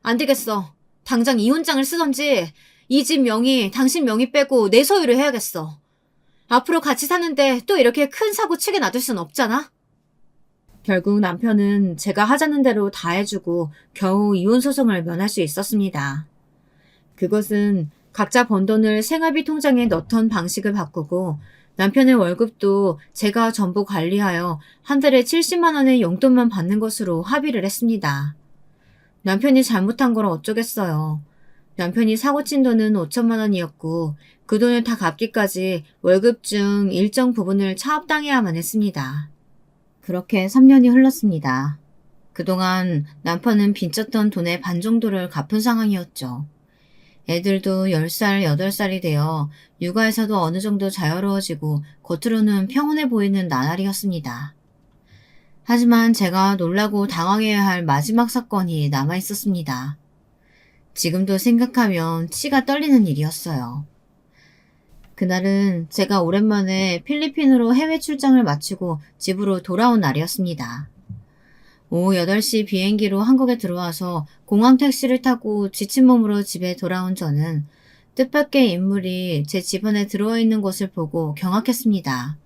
안 되겠어. 당장 이혼장을 쓰던지 이 집 명의 당신 명의 빼고 내 소유로 해야겠어. 앞으로 같이 사는데 또 이렇게 큰 사고 치게 놔둘 순 없잖아. 결국 남편은 제가 하자는 대로 다 해주고 겨우 이혼소송을 면할 수 있었습니다. 그것은 각자 번 돈을 생활비 통장에 넣던 방식을 바꾸고 남편의 월급도 제가 전부 관리하여 한 달에 70만 원의 용돈만 받는 것으로 합의를 했습니다. 남편이 잘못한 걸 어쩌겠어요. 남편이 사고친 돈은 5천만 원이었고 그 돈을 다 갚기까지 월급 중 일정 부분을 차압당해야만 했습니다. 그렇게 3년이 흘렀습니다. 그동안 남편은 빚졌던 돈의 반 정도를 갚은 상황이었죠. 애들도 10살, 8살이 되어 육아에서도 어느 정도 자유로워지고 겉으로는 평온해 보이는 나날이었습니다. 하지만 제가 놀라고 당황해야 할 마지막 사건이 남아있었습니다. 지금도 생각하면 치가 떨리는 일이었어요. 그날은 제가 오랜만에 필리핀으로 해외 출장을 마치고 집으로 돌아온 날이었습니다. 오후 8시 비행기로 한국에 들어와서 공항 택시를 타고 지친 몸으로 집에 돌아온 저는 뜻밖의 인물이 제 집안에 들어있는 것을 보고 경악했습니다.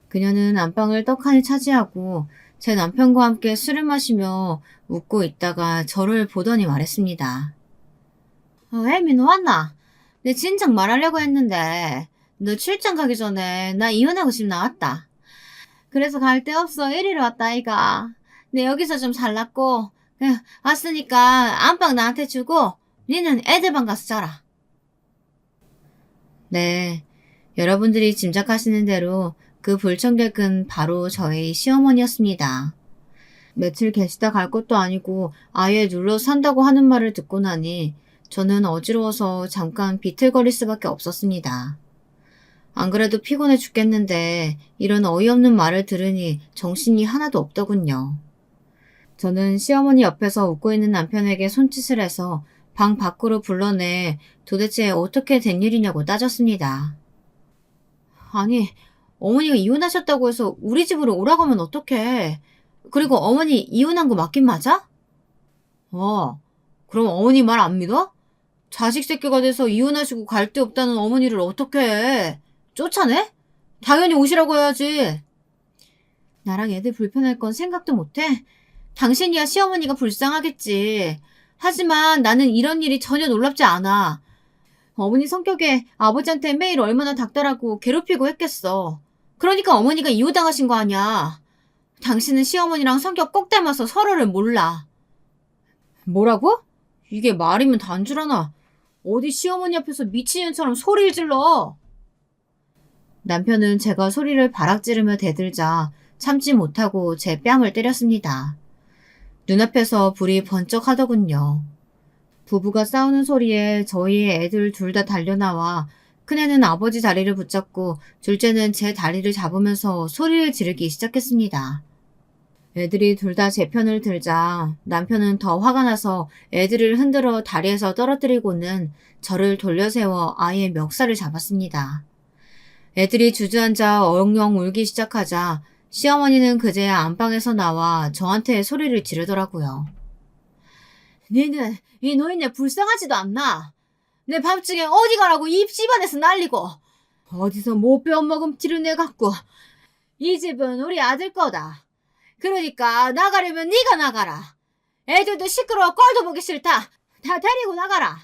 그녀는 안방을 떡하니 차지하고 제 남편과 함께 술을 마시며 웃고 있다가 저를 보더니 말했습니다. 혜미, 너 왔나? 내 진작 말하려고 했는데 너 출장 가기 전에 나 이혼하고 집 나왔다. 그래서 갈 데 없어 이리로 왔다 아이가. 내 여기서 좀 살랐고, 왔으니까 안방 나한테 주고, 니는 애들 방 가서 자라. 네, 여러분들이 짐작하시는 대로 그 불청객은 바로 저희 시어머니였습니다. 며칠 계시다 갈 것도 아니고 아예 눌러 산다고 하는 말을 듣고 나니 저는 어지러워서 잠깐 비틀거릴 수밖에 없었습니다. 안 그래도 피곤해 죽겠는데 이런 어이없는 말을 들으니 정신이 하나도 없더군요. 저는 시어머니 옆에서 웃고 있는 남편에게 손짓을 해서 방 밖으로 불러내 도대체 어떻게 된 일이냐고 따졌습니다. 아니, 어머니가 이혼하셨다고 해서 우리 집으로 오라고 하면 어떡해. 그리고 어머니 이혼한 거 맞긴 맞아? 그럼 어머니 말 안 믿어? 자식 새끼가 돼서 이혼하시고 갈 데 없다는 어머니를 어떻게 해? 쫓아내? 당연히 오시라고 해야지. 나랑 애들 불편할 건 생각도 못해? 당신이야 시어머니가 불쌍하겠지. 하지만 나는 이런 일이 전혀 놀랍지 않아. 어머니 성격에 아버지한테 매일 얼마나 닥달하고 괴롭히고 했겠어. 그러니까 어머니가 이혼당하신 거 아니야. 당신은 시어머니랑 성격 꼭 닮아서 서로를 몰라. 뭐라고? 이게 말이면 단줄하나. 어디 시어머니 앞에서 미친년처럼 소리를 질러. 남편은 제가 소리를 바락 지르며 대들자 참지 못하고 제 뺨을 때렸습니다. 눈앞에서 불이 번쩍하더군요. 부부가 싸우는 소리에 저희 애들 둘 다 달려나와 큰애는 아버지 다리를 붙잡고 둘째는 제 다리를 잡으면서 소리를 지르기 시작했습니다. 애들이 둘 다 제 편을 들자 남편은 더 화가 나서 애들을 흔들어 다리에서 떨어뜨리고는 저를 돌려세워 아예 멱살을 잡았습니다. 애들이 주저앉아 엉엉 울기 시작하자 시어머니는 그제야 안방에서 나와 저한테 소리를 지르더라고요. 니는 이 노인네 불쌍하지도 않나? 내 밤중에 어디 가라고 입 집안에서 날리고 어디서 못 배워먹은 티를 내갖고 이 집은 우리 아들 거다. 그러니까 나가려면 네가 나가라. 애들도 시끄러워 꼴도 보기 싫다. 다 데리고 나가라.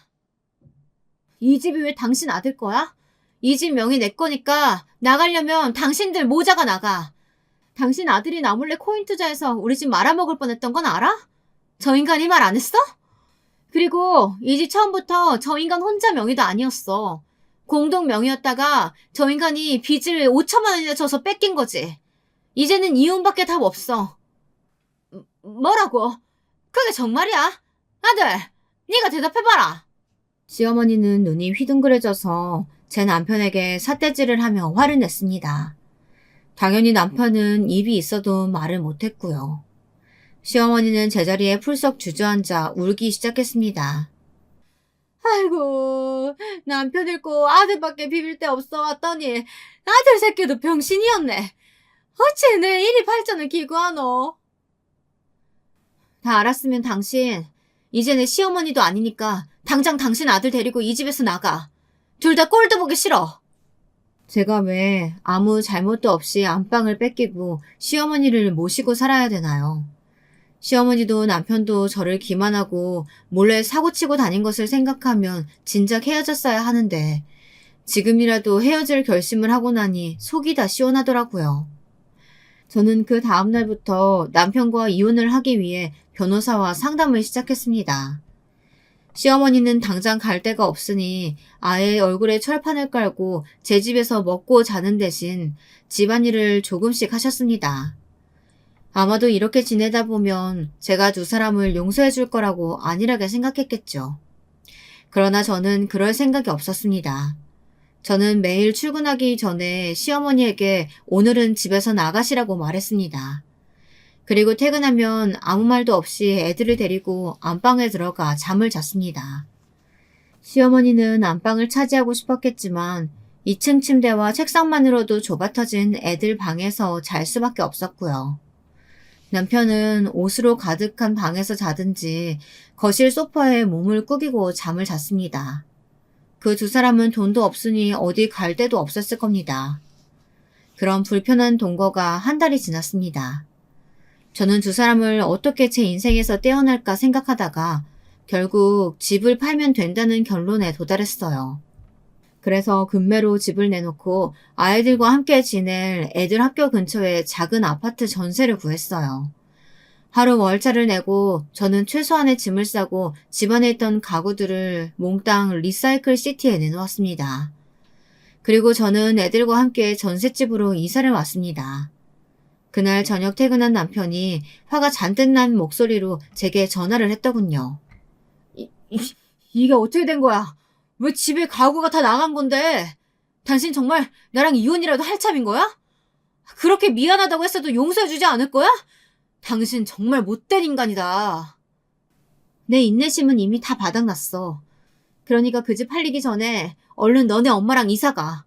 이 집이 왜 당신 아들 거야? 이 집 명의 내 거니까 나가려면 당신들 모자가 나가. 당신 아들이 나 몰래 코인 투자해서 우리 집 말아먹을 뻔했던 건 알아? 저 인간이 말 안 했어? 그리고 이 집 처음부터 저 인간 혼자 명의도 아니었어. 공동 명의였다가 저 인간이 빚을 5천만 원이나 져서 뺏긴 거지. 이제는 이혼밖에 답 없어. 뭐라고? 그게 정말이야? 아들, 네가 대답해봐라. 시어머니는 눈이 휘둥그레져서 제 남편에게 삿대질을 하며 화를 냈습니다. 당연히 남편은 입이 있어도 말을 못했고요. 시어머니는 제자리에 풀썩 주저앉아 울기 시작했습니다. 아이고, 남편 잃고 아들밖에 비빌 데 없어 왔더니 아들 새끼도 병신이었네. 어째 내 일이 발전을 기구하노? 다 알았으면 당신, 이제 내 시어머니도 아니니까 당장 당신 아들 데리고 이 집에서 나가. 둘 다 꼴도 보기 싫어. 제가 왜 아무 잘못도 없이 안방을 뺏기고 시어머니를 모시고 살아야 되나요? 시어머니도 남편도 저를 기만하고 몰래 사고치고 다닌 것을 생각하면 진작 헤어졌어야 하는데 지금이라도 헤어질 결심을 하고 나니 속이 다 시원하더라고요. 저는 그 다음날부터 남편과 이혼을 하기 위해 변호사와 상담을 시작했습니다. 시어머니는 당장 갈 데가 없으니 아예 얼굴에 철판을 깔고 제 집에서 먹고 자는 대신 집안일을 조금씩 하셨습니다. 아마도 이렇게 지내다 보면 제가 두 사람을 용서해 줄 거라고 안일하게 생각했겠죠. 그러나 저는 그럴 생각이 없었습니다. 저는 매일 출근하기 전에 시어머니에게 오늘은 집에서 나가시라고 말했습니다. 그리고 퇴근하면 아무 말도 없이 애들을 데리고 안방에 들어가 잠을 잤습니다. 시어머니는 안방을 차지하고 싶었겠지만 2층 침대와 책상만으로도 좁아터진 애들 방에서 잘 수밖에 없었고요. 남편은 옷으로 가득한 방에서 자든지 거실 소파에 몸을 꾸기고 잠을 잤습니다. 그 두 사람은 돈도 없으니 어디 갈 데도 없었을 겁니다. 그런 불편한 동거가 한 달이 지났습니다. 저는 두 사람을 어떻게 제 인생에서 떼어낼까 생각하다가 결국 집을 팔면 된다는 결론에 도달했어요. 그래서 금매로 집을 내놓고 아이들과 함께 지낼 애들 학교 근처에 작은 아파트 전세를 구했어요. 하루 월차를 내고 저는 최소한의 짐을 싸고 집안에 있던 가구들을 몽땅 리사이클 시티에 내놓았습니다. 그리고 저는 애들과 함께 전셋집으로 이사를 왔습니다. 그날 저녁 퇴근한 남편이 화가 잔뜩 난 목소리로 제게 전화를 했더군요. 이게 어떻게 된 거야? 왜 집에 가구가 다 나간 건데? 당신 정말 나랑 이혼이라도 할 참인 거야? 그렇게 미안하다고 했어도 용서해주지 않을 거야? 당신 정말 못된 인간이다. 내 인내심은 이미 다 바닥났어. 그러니까 그 집 팔리기 전에 얼른 너네 엄마랑 이사가.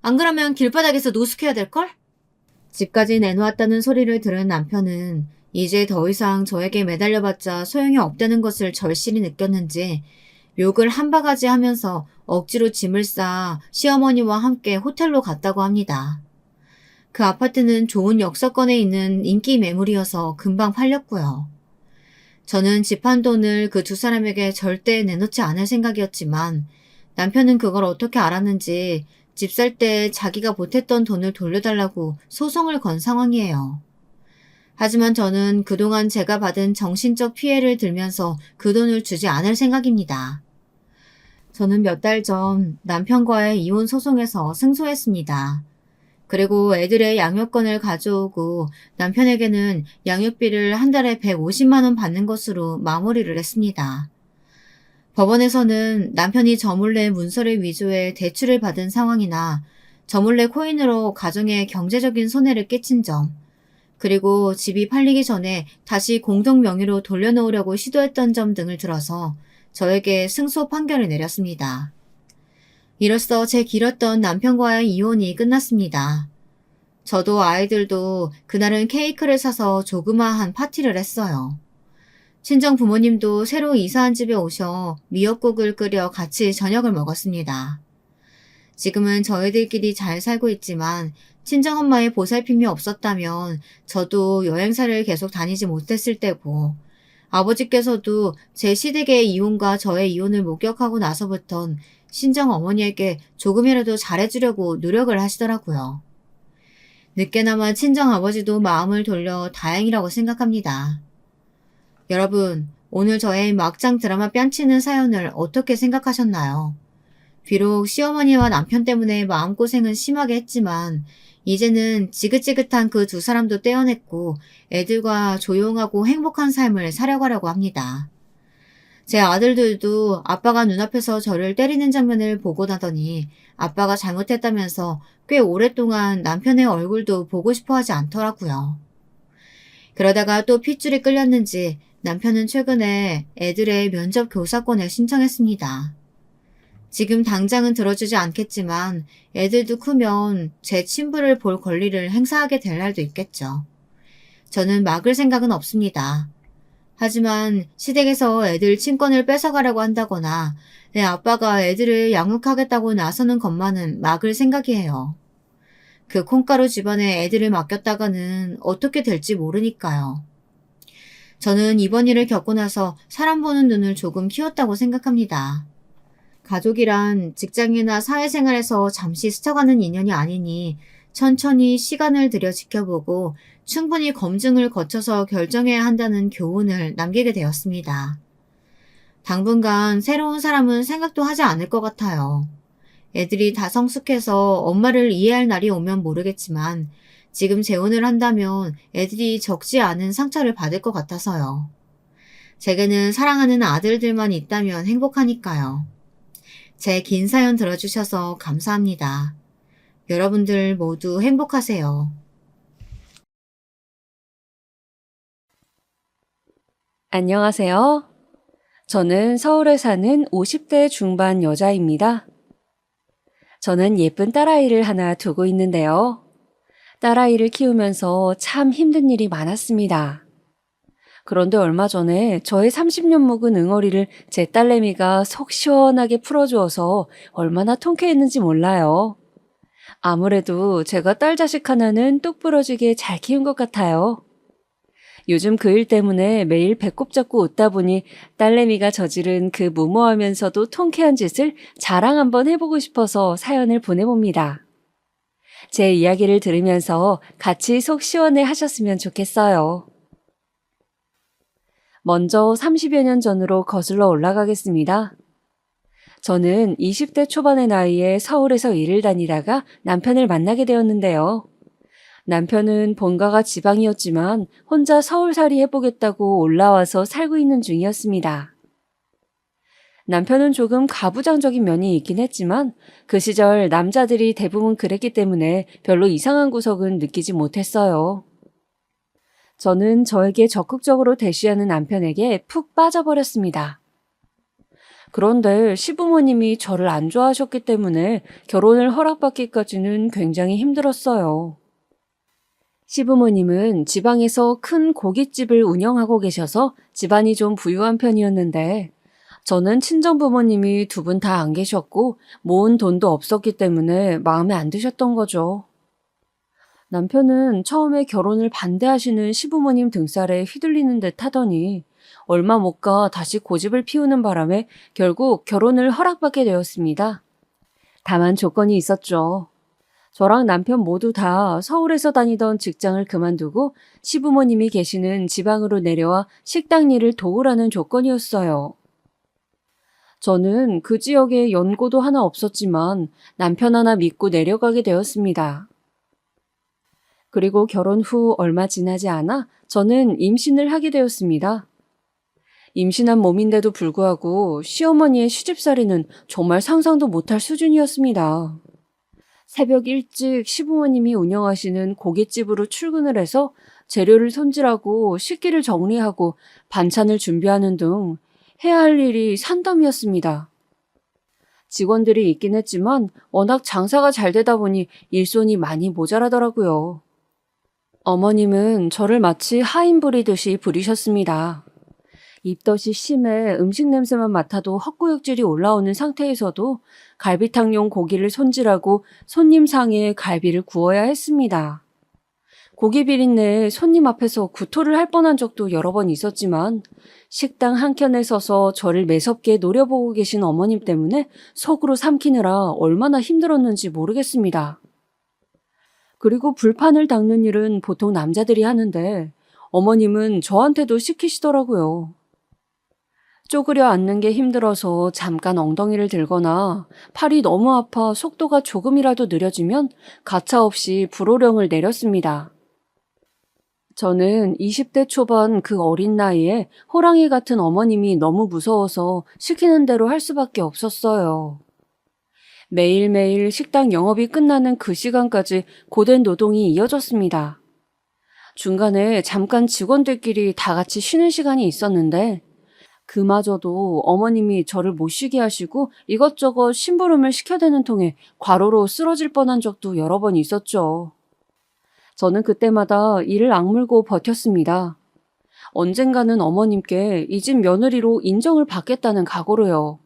안 그러면 길바닥에서 노숙해야 될걸? 집까지 내놓았다는 소리를 들은 남편은 이제 더 이상 저에게 매달려봤자 소용이 없다는 것을 절실히 느꼈는지 욕을 한 바가지 하면서 억지로 짐을 싸 시어머니와 함께 호텔로 갔다고 합니다. 그 아파트는 좋은 역세권에 있는 인기 매물이어서 금방 팔렸고요. 저는 집 한 돈을 그 두 사람에게 절대 내놓지 않을 생각이었지만 남편은 그걸 어떻게 알았는지 집 살 때 자기가 보탰던 돈을 돌려달라고 소송을 건 상황이에요. 하지만 저는 그동안 제가 받은 정신적 피해를 들면서 그 돈을 주지 않을 생각입니다. 저는 몇 달 전 남편과의 이혼 소송에서 승소했습니다. 그리고 애들의 양육권을 가져오고 남편에게는 양육비를 한 달에 150만 원 받는 것으로 마무리를 했습니다. 법원에서는 남편이 저 몰래 문서를 위조해 대출을 받은 상황이나 저 몰래 코인으로 가정에 경제적인 손해를 끼친 점, 그리고 집이 팔리기 전에 다시 공동 명의로 돌려놓으려고 시도했던 점 등을 들어서 저에게 승소 판결을 내렸습니다. 이로써 제 길었던 남편과의 이혼이 끝났습니다. 저도 아이들도 그날은 케이크를 사서 조그마한 파티를 했어요. 친정 부모님도 새로 이사한 집에 오셔 미역국을 끓여 같이 저녁을 먹었습니다. 지금은 저희들끼리 잘 살고 있지만 친정엄마의 보살핌이 없었다면 저도 여행사를 계속 다니지 못했을 때고 아버지께서도 제 시댁의 이혼과 저의 이혼을 목격하고 나서부턴 친정어머니에게 조금이라도 잘해주려고 노력을 하시더라고요. 늦게나마 친정아버지도 마음을 돌려 다행이라고 생각합니다. 여러분, 오늘 저의 막장 드라마 뺨치는 사연을 어떻게 생각하셨나요? 비록 시어머니와 남편 때문에 마음고생은 심하게 했지만 이제는 지긋지긋한 그 두 사람도 떼어냈고 애들과 조용하고 행복한 삶을 살아가려고 합니다. 제 아들들도 아빠가 눈앞에서 저를 때리는 장면을 보고 나더니 아빠가 잘못했다면서 꽤 오랫동안 남편의 얼굴도 보고 싶어 하지 않더라고요. 그러다가 또 핏줄이 끌렸는지 남편은 최근에 애들의 면접 교사권을 신청했습니다. 지금 당장은 들어주지 않겠지만 애들도 크면 제 친부를 볼 권리를 행사하게 될 날도 있겠죠. 저는 막을 생각은 없습니다. 하지만 시댁에서 애들 친권을 뺏어가려고 한다거나 내 아빠가 애들을 양육하겠다고 나서는 것만은 막을 생각이에요. 그 콩가루 집안에 애들을 맡겼다가는 어떻게 될지 모르니까요. 저는 이번 일을 겪고 나서 사람 보는 눈을 조금 키웠다고 생각합니다. 가족이란 직장이나 사회생활에서 잠시 스쳐가는 인연이 아니니 천천히 시간을 들여 지켜보고 충분히 검증을 거쳐서 결정해야 한다는 교훈을 남기게 되었습니다. 당분간 새로운 사람은 생각도 하지 않을 것 같아요. 애들이 다 성숙해서 엄마를 이해할 날이 오면 모르겠지만 지금 재혼을 한다면 애들이 적지 않은 상처를 받을 것 같아서요. 제게는 사랑하는 아들들만 있다면 행복하니까요. 제 긴 사연 들어주셔서 감사합니다. 여러분들 모두 행복하세요. 안녕하세요. 저는 서울에 사는 50대 중반 여자입니다. 저는 예쁜 딸아이를 하나 두고 있는데요. 딸아이를 키우면서 참 힘든 일이 많았습니다. 그런데 얼마 전에 저의 30년 묵은 응어리를 제 딸내미가 속 시원하게 풀어주어서 얼마나 통쾌했는지 몰라요. 아무래도 제가 딸 자식 하나는 똑 부러지게 잘 키운 것 같아요. 요즘 그 일 때문에 매일 배꼽 잡고 웃다 보니 딸내미가 저지른 그 무모하면서도 통쾌한 짓을 자랑 한번 해보고 싶어서 사연을 보내봅니다. 제 이야기를 들으면서 같이 속 시원해 하셨으면 좋겠어요. 먼저 30여 년 전으로 거슬러 올라가겠습니다. 저는 20대 초반의 나이에 서울에서 일을 다니다가 남편을 만나게 되었는데요. 남편은 본가가 지방이었지만 혼자 서울살이 해보겠다고 올라와서 살고 있는 중이었습니다. 남편은 조금 가부장적인 면이 있긴 했지만 그 시절 남자들이 대부분 그랬기 때문에 별로 이상한 구석은 느끼지 못했어요. 저는 저에게 적극적으로 대시하는 남편에게 푹 빠져버렸습니다. 그런데 시부모님이 저를 안 좋아하셨기 때문에 결혼을 허락받기까지는 굉장히 힘들었어요. 시부모님은 지방에서 큰 고깃집을 운영하고 계셔서 집안이 좀 부유한 편이었는데 저는 친정부모님이 두 분 다 안 계셨고 모은 돈도 없었기 때문에 마음에 안 드셨던 거죠. 남편은 처음에 결혼을 반대하시는 시부모님 등살에 휘둘리는 듯 하더니 얼마 못 가 다시 고집을 피우는 바람에 결국 결혼을 허락받게 되었습니다. 다만 조건이 있었죠. 저랑 남편 모두 다 서울에서 다니던 직장을 그만두고 시부모님이 계시는 지방으로 내려와 식당 일을 도우라는 조건이었어요. 저는 그 지역에 연고도 하나 없었지만 남편 하나 믿고 내려가게 되었습니다. 그리고 결혼 후 얼마 지나지 않아 저는 임신을 하게 되었습니다. 임신한 몸인데도 불구하고 시어머니의 시집살이는 정말 상상도 못할 수준이었습니다. 새벽 일찍 시부모님이 운영하시는 고깃집으로 출근을 해서 재료를 손질하고 식기를 정리하고 반찬을 준비하는 등 해야 할 일이 산더미였습니다. 직원들이 있긴 했지만 워낙 장사가 잘 되다 보니 일손이 많이 모자라더라고요. 어머님은 저를 마치 하인 부리듯이 부리셨습니다. 입덧이 심해 음식 냄새만 맡아도 헛구역질이 올라오는 상태에서도 갈비탕용 고기를 손질하고 손님 상에 갈비를 구워야 했습니다. 고기 비린내에 손님 앞에서 구토를 할 뻔한 적도 여러 번 있었지만 식당 한켠에 서서 저를 매섭게 노려보고 계신 어머님 때문에 속으로 삼키느라 얼마나 힘들었는지 모르겠습니다. 그리고 불판을 닦는 일은 보통 남자들이 하는데 어머님은 저한테도 시키시더라고요. 쪼그려 앉는 게 힘들어서 잠깐 엉덩이를 들거나 팔이 너무 아파 속도가 조금이라도 느려지면 가차없이 불호령을 내렸습니다. 저는 20대 초반 그 어린 나이에 호랑이 같은 어머님이 너무 무서워서 시키는 대로 할 수밖에 없었어요. 매일매일 식당 영업이 끝나는 그 시간까지 고된 노동이 이어졌습니다. 중간에 잠깐 직원들끼리 다 같이 쉬는 시간이 있었는데 그마저도 어머님이 저를 못 쉬게 하시고 이것저것 심부름을 시켜대는 통에 과로로 쓰러질 뻔한 적도 여러 번 있었죠. 저는 그때마다 이를 악물고 버텼습니다. 언젠가는 어머님께 이 집 며느리로 인정을 받겠다는 각오로요.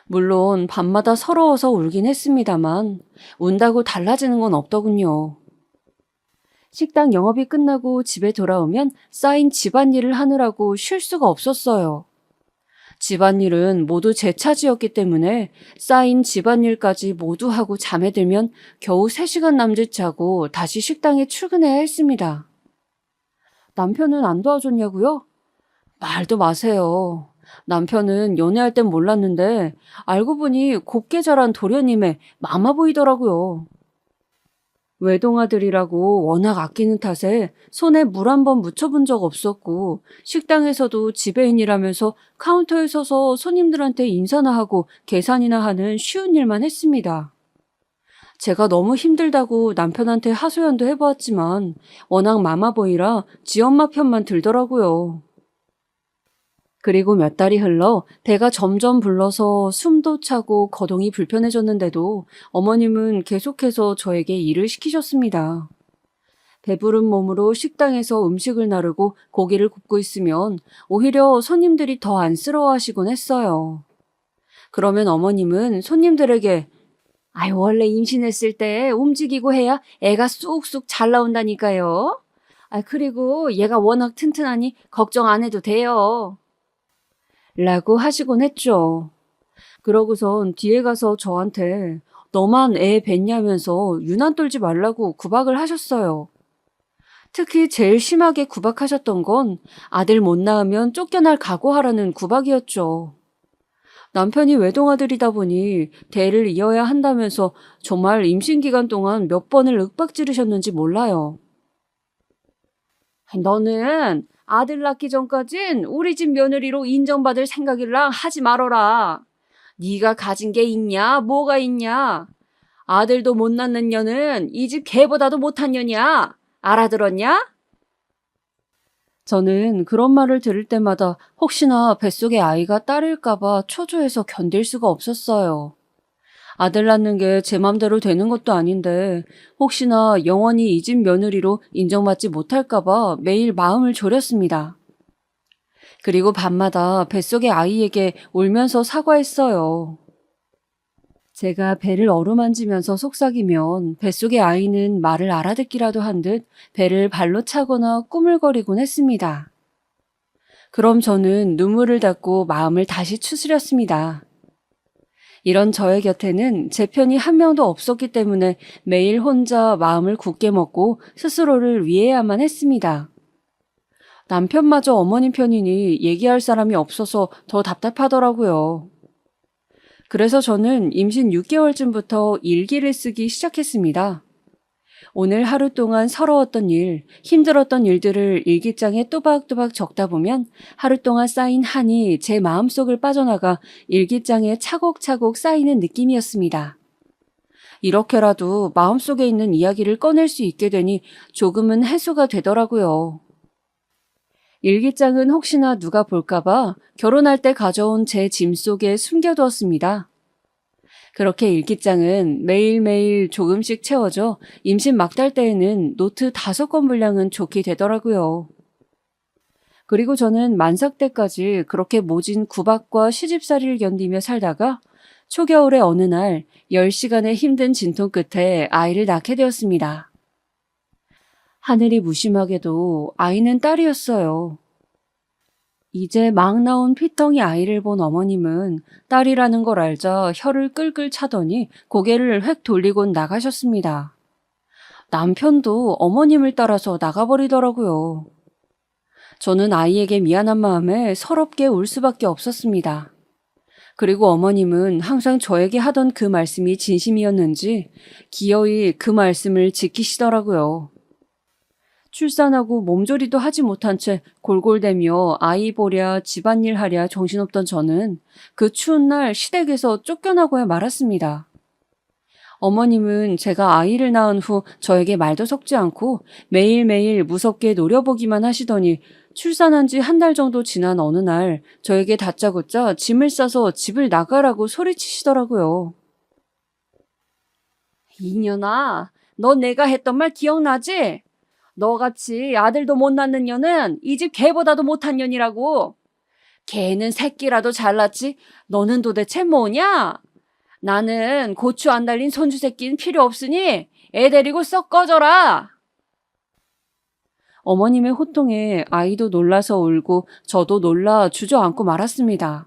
물론 밤마다 서러워서 울긴 했습니다만 운다고 달라지는 건 없더군요. 식당 영업이 끝나고 집에 돌아오면 쌓인 집안일을 하느라고 쉴 수가 없었어요. 집안일은 모두 제 차지였기 때문에 쌓인 집안일까지 모두 하고 잠에 들면 겨우 3시간 남짓 자고 다시 식당에 출근해야 했습니다. 남편은 안 도와줬냐고요? 말도 마세요. 남편은 연애할 땐 몰랐는데 알고 보니 곱게 자란 도련님의 마마보이더라고요. 외동아들이라고 워낙 아끼는 탓에 손에 물 한 번 묻혀본 적 없었고 식당에서도 지배인이라면서 카운터에 서서 손님들한테 인사나 하고 계산이나 하는 쉬운 일만 했습니다. 제가 너무 힘들다고 남편한테 하소연도 해보았지만 워낙 마마보이라 지엄마 편만 들더라고요. 그리고 몇 달이 흘러 배가 점점 불러서 숨도 차고 거동이 불편해졌는데도 어머님은 계속해서 저에게 일을 시키셨습니다. 배부른 몸으로 식당에서 음식을 나르고 고기를 굽고 있으면 오히려 손님들이 더 안쓰러워하시곤 했어요. 그러면 어머님은 손님들에게 아유 원래 임신했을 때 움직이고 해야 애가 쑥쑥 잘 나온다니까요. 그리고 얘가 워낙 튼튼하니 걱정 안 해도 돼요. 라고 하시곤 했죠. 그러고선 뒤에 가서 저한테 너만 애 뱄냐면서 유난 떨지 말라고 구박을 하셨어요. 특히 제일 심하게 구박하셨던 건 아들 못 낳으면 쫓겨날 각오하라는 구박이었죠. 남편이 외동아들이다 보니 대를 이어야 한다면서 정말 임신 기간 동안 몇 번을 윽박 지르셨는지 몰라요. 너는 아들 낳기 전까진 우리 집 며느리로 인정받을 생각이랑 하지 말어라. 네가 가진 게 있냐? 뭐가 있냐? 아들도 못 낳는 년은 이 집 개보다도 못한 년이야. 알아들었냐? 저는 그런 말을 들을 때마다 혹시나 뱃속의 아이가 딸일까봐 초조해서 견딜 수가 없었어요. 아들 낳는 게 제 맘대로 되는 것도 아닌데 혹시나 영원히 이 집 며느리로 인정받지 못할까봐 매일 마음을 졸였습니다. 그리고 밤마다 뱃속의 아이에게 울면서 사과했어요. 제가 배를 어루만지면서 속삭이면 뱃속의 아이는 말을 알아듣기라도 한 듯 배를 발로 차거나 꾸물거리곤 했습니다. 그럼 저는 눈물을 닦고 마음을 다시 추스렸습니다. 이런 저의 곁에는 제 편이 한 명도 없었기 때문에 매일 혼자 마음을 굳게 먹고 스스로를 위해야만 했습니다. 남편마저 어머님 편이니 얘기할 사람이 없어서 더 답답하더라고요. 그래서 저는 임신 6개월쯤부터 일기를 쓰기 시작했습니다. 오늘 하루 동안 서러웠던 일, 힘들었던 일들을 일기장에 또박또박 적다 보면 하루 동안 쌓인 한이 제 마음속을 빠져나가 일기장에 차곡차곡 쌓이는 느낌이었습니다. 이렇게라도 마음속에 있는 이야기를 꺼낼 수 있게 되니 조금은 해소가 되더라고요. 일기장은 혹시나 누가 볼까봐 결혼할 때 가져온 제 짐 속에 숨겨두었습니다. 그렇게 일기장은 매일매일 조금씩 채워져 임신 막달 때에는 노트 5권 분량은 좋게 되더라고요. 그리고 저는 만삭 때까지 그렇게 모진 구박과 시집살이를 견디며 살다가 초겨울의 어느 날 10시간의 힘든 진통 끝에 아이를 낳게 되었습니다. 하늘이 무심하게도 아이는 딸이었어요. 이제 막 나온 피덩이 아이를 본 어머님은 딸이라는 걸 알자 혀를 끌끌 차더니 고개를 획 돌리곤 나가셨습니다. 남편도 어머님을 따라서 나가버리더라고요. 저는 아이에게 미안한 마음에 서럽게 울 수밖에 없었습니다. 그리고 어머님은 항상 저에게 하던 그 말씀이 진심이었는지 기어이 그 말씀을 지키시더라고요. 출산하고 몸조리도 하지 못한 채 골골대며 아이 보랴 집안일 하랴 정신없던 저는 그 추운 날 시댁에서 쫓겨나고야 말았습니다. 어머님은 제가 아이를 낳은 후 저에게 말도 섞지 않고 매일매일 무섭게 노려보기만 하시더니 출산한 지 한 달 정도 지난 어느 날 저에게 다짜고짜 짐을 싸서 집을 나가라고 소리치시더라고요. 이년아, 너 내가 했던 말 기억나지? 너같이 아들도 못 낳는 년은 이 집 개보다도 못한 년이라고. 개는 새끼라도 잘났지 너는 도대체 뭐냐? 나는 고추 안 달린 손주 새끼는 필요 없으니 애 데리고 썩 꺼져라. 어머님의 호통에 아이도 놀라서 울고 저도 놀라 주저앉고 말았습니다.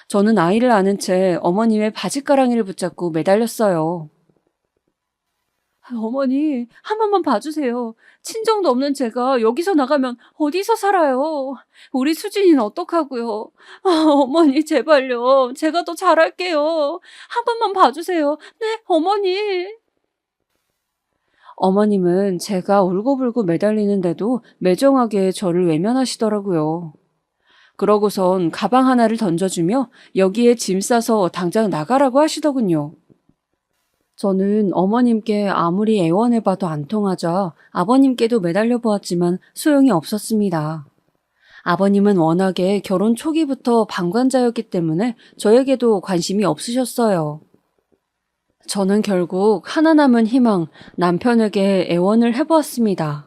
저는 아이를 안은 채 어머님의 바짓가랑이를 붙잡고 매달렸어요. 어머니, 한 번만 봐주세요. 친정도 없는 제가 여기서 나가면 어디서 살아요? 우리 수진이는 어떡하고요? 어머니, 제발요. 제가 더 잘할게요. 한 번만 봐주세요. 네, 어머니. 어머님은 제가 울고불고 매달리는데도 매정하게 저를 외면하시더라고요. 그러고선 가방 하나를 던져주며 여기에 짐 싸서 당장 나가라고 하시더군요. 저는 어머님께 아무리 애원해봐도 안 통하자 아버님께도 매달려 보았지만 소용이 없었습니다. 아버님은 워낙에 결혼 초기부터 방관자였기 때문에 저에게도 관심이 없으셨어요. 저는 결국 하나 남은 희망, 남편에게 애원을 해보았습니다.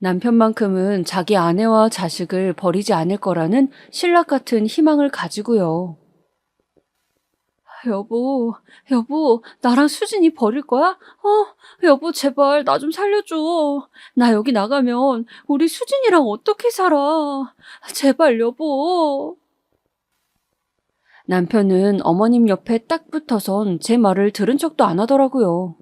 남편만큼은 자기 아내와 자식을 버리지 않을 거라는 신락 같은 희망을 가지고요. 여보, 나랑 수진이 버릴 거야? 여보, 제발 나 좀 살려줘. 나 여기 나가면 우리 수진이랑 어떻게 살아? 제발, 여보. 남편은 어머님 옆에 딱 붙어선 제 말을 들은 척도 안 하더라고요.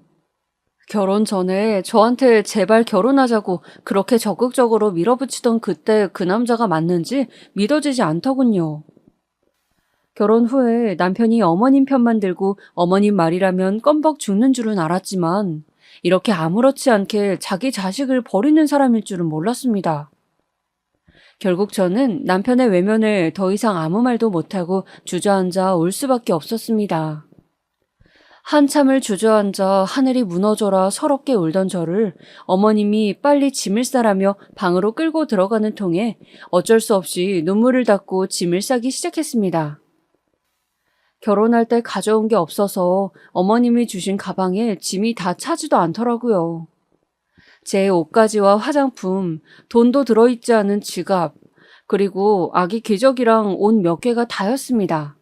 결혼 전에 저한테 제발 결혼하자고 그렇게 적극적으로 밀어붙이던 그때 그 남자가 맞는지 믿어지지 않더군요. 결혼 후에 남편이 어머님 편만 들고 어머님 말이라면 껌벅 죽는 줄은 알았지만 이렇게 아무렇지 않게 자기 자식을 버리는 사람일 줄은 몰랐습니다. 결국 저는 남편의 외면을 더 이상 아무 말도 못하고 주저앉아 울 수밖에 없었습니다. 한참을 주저앉아 하늘이 무너져라 서럽게 울던 저를 어머님이 빨리 짐을 싸라며 방으로 끌고 들어가는 통에 어쩔 수 없이 눈물을 닦고 짐을 싸기 시작했습니다. 결혼할 때 가져온 게 없어서 어머님이 주신 가방에 짐이 다 차지도 않더라고요. 제 옷가지와 화장품, 돈도 들어있지 않은 지갑, 그리고 아기 기저귀랑 옷 몇 개가 다였습니다.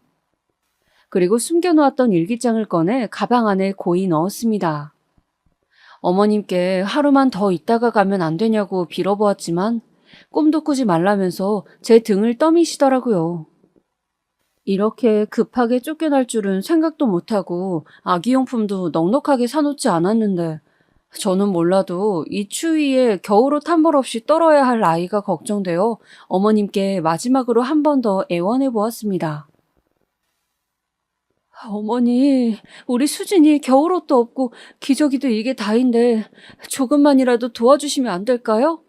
그리고 숨겨놓았던 일기장을 꺼내 가방 안에 고이 넣었습니다. 어머님께 하루만 더 있다가 가면 안 되냐고 빌어보았지만 꿈도 꾸지 말라면서 제 등을 떠미시더라고요. 이렇게 급하게 쫓겨날 줄은 생각도 못하고 아기용품도 넉넉하게 사놓지 않았는데 저는 몰라도 이 추위에 겨울옷 한 벌 없이 떨어야 할 아이가 걱정되어 어머님께 마지막으로 한 번 더 애원해 보았습니다. 어머니, 우리 수진이 겨울옷도 없고 기저귀도 이게 다인데 조금만이라도 도와주시면 안 될까요?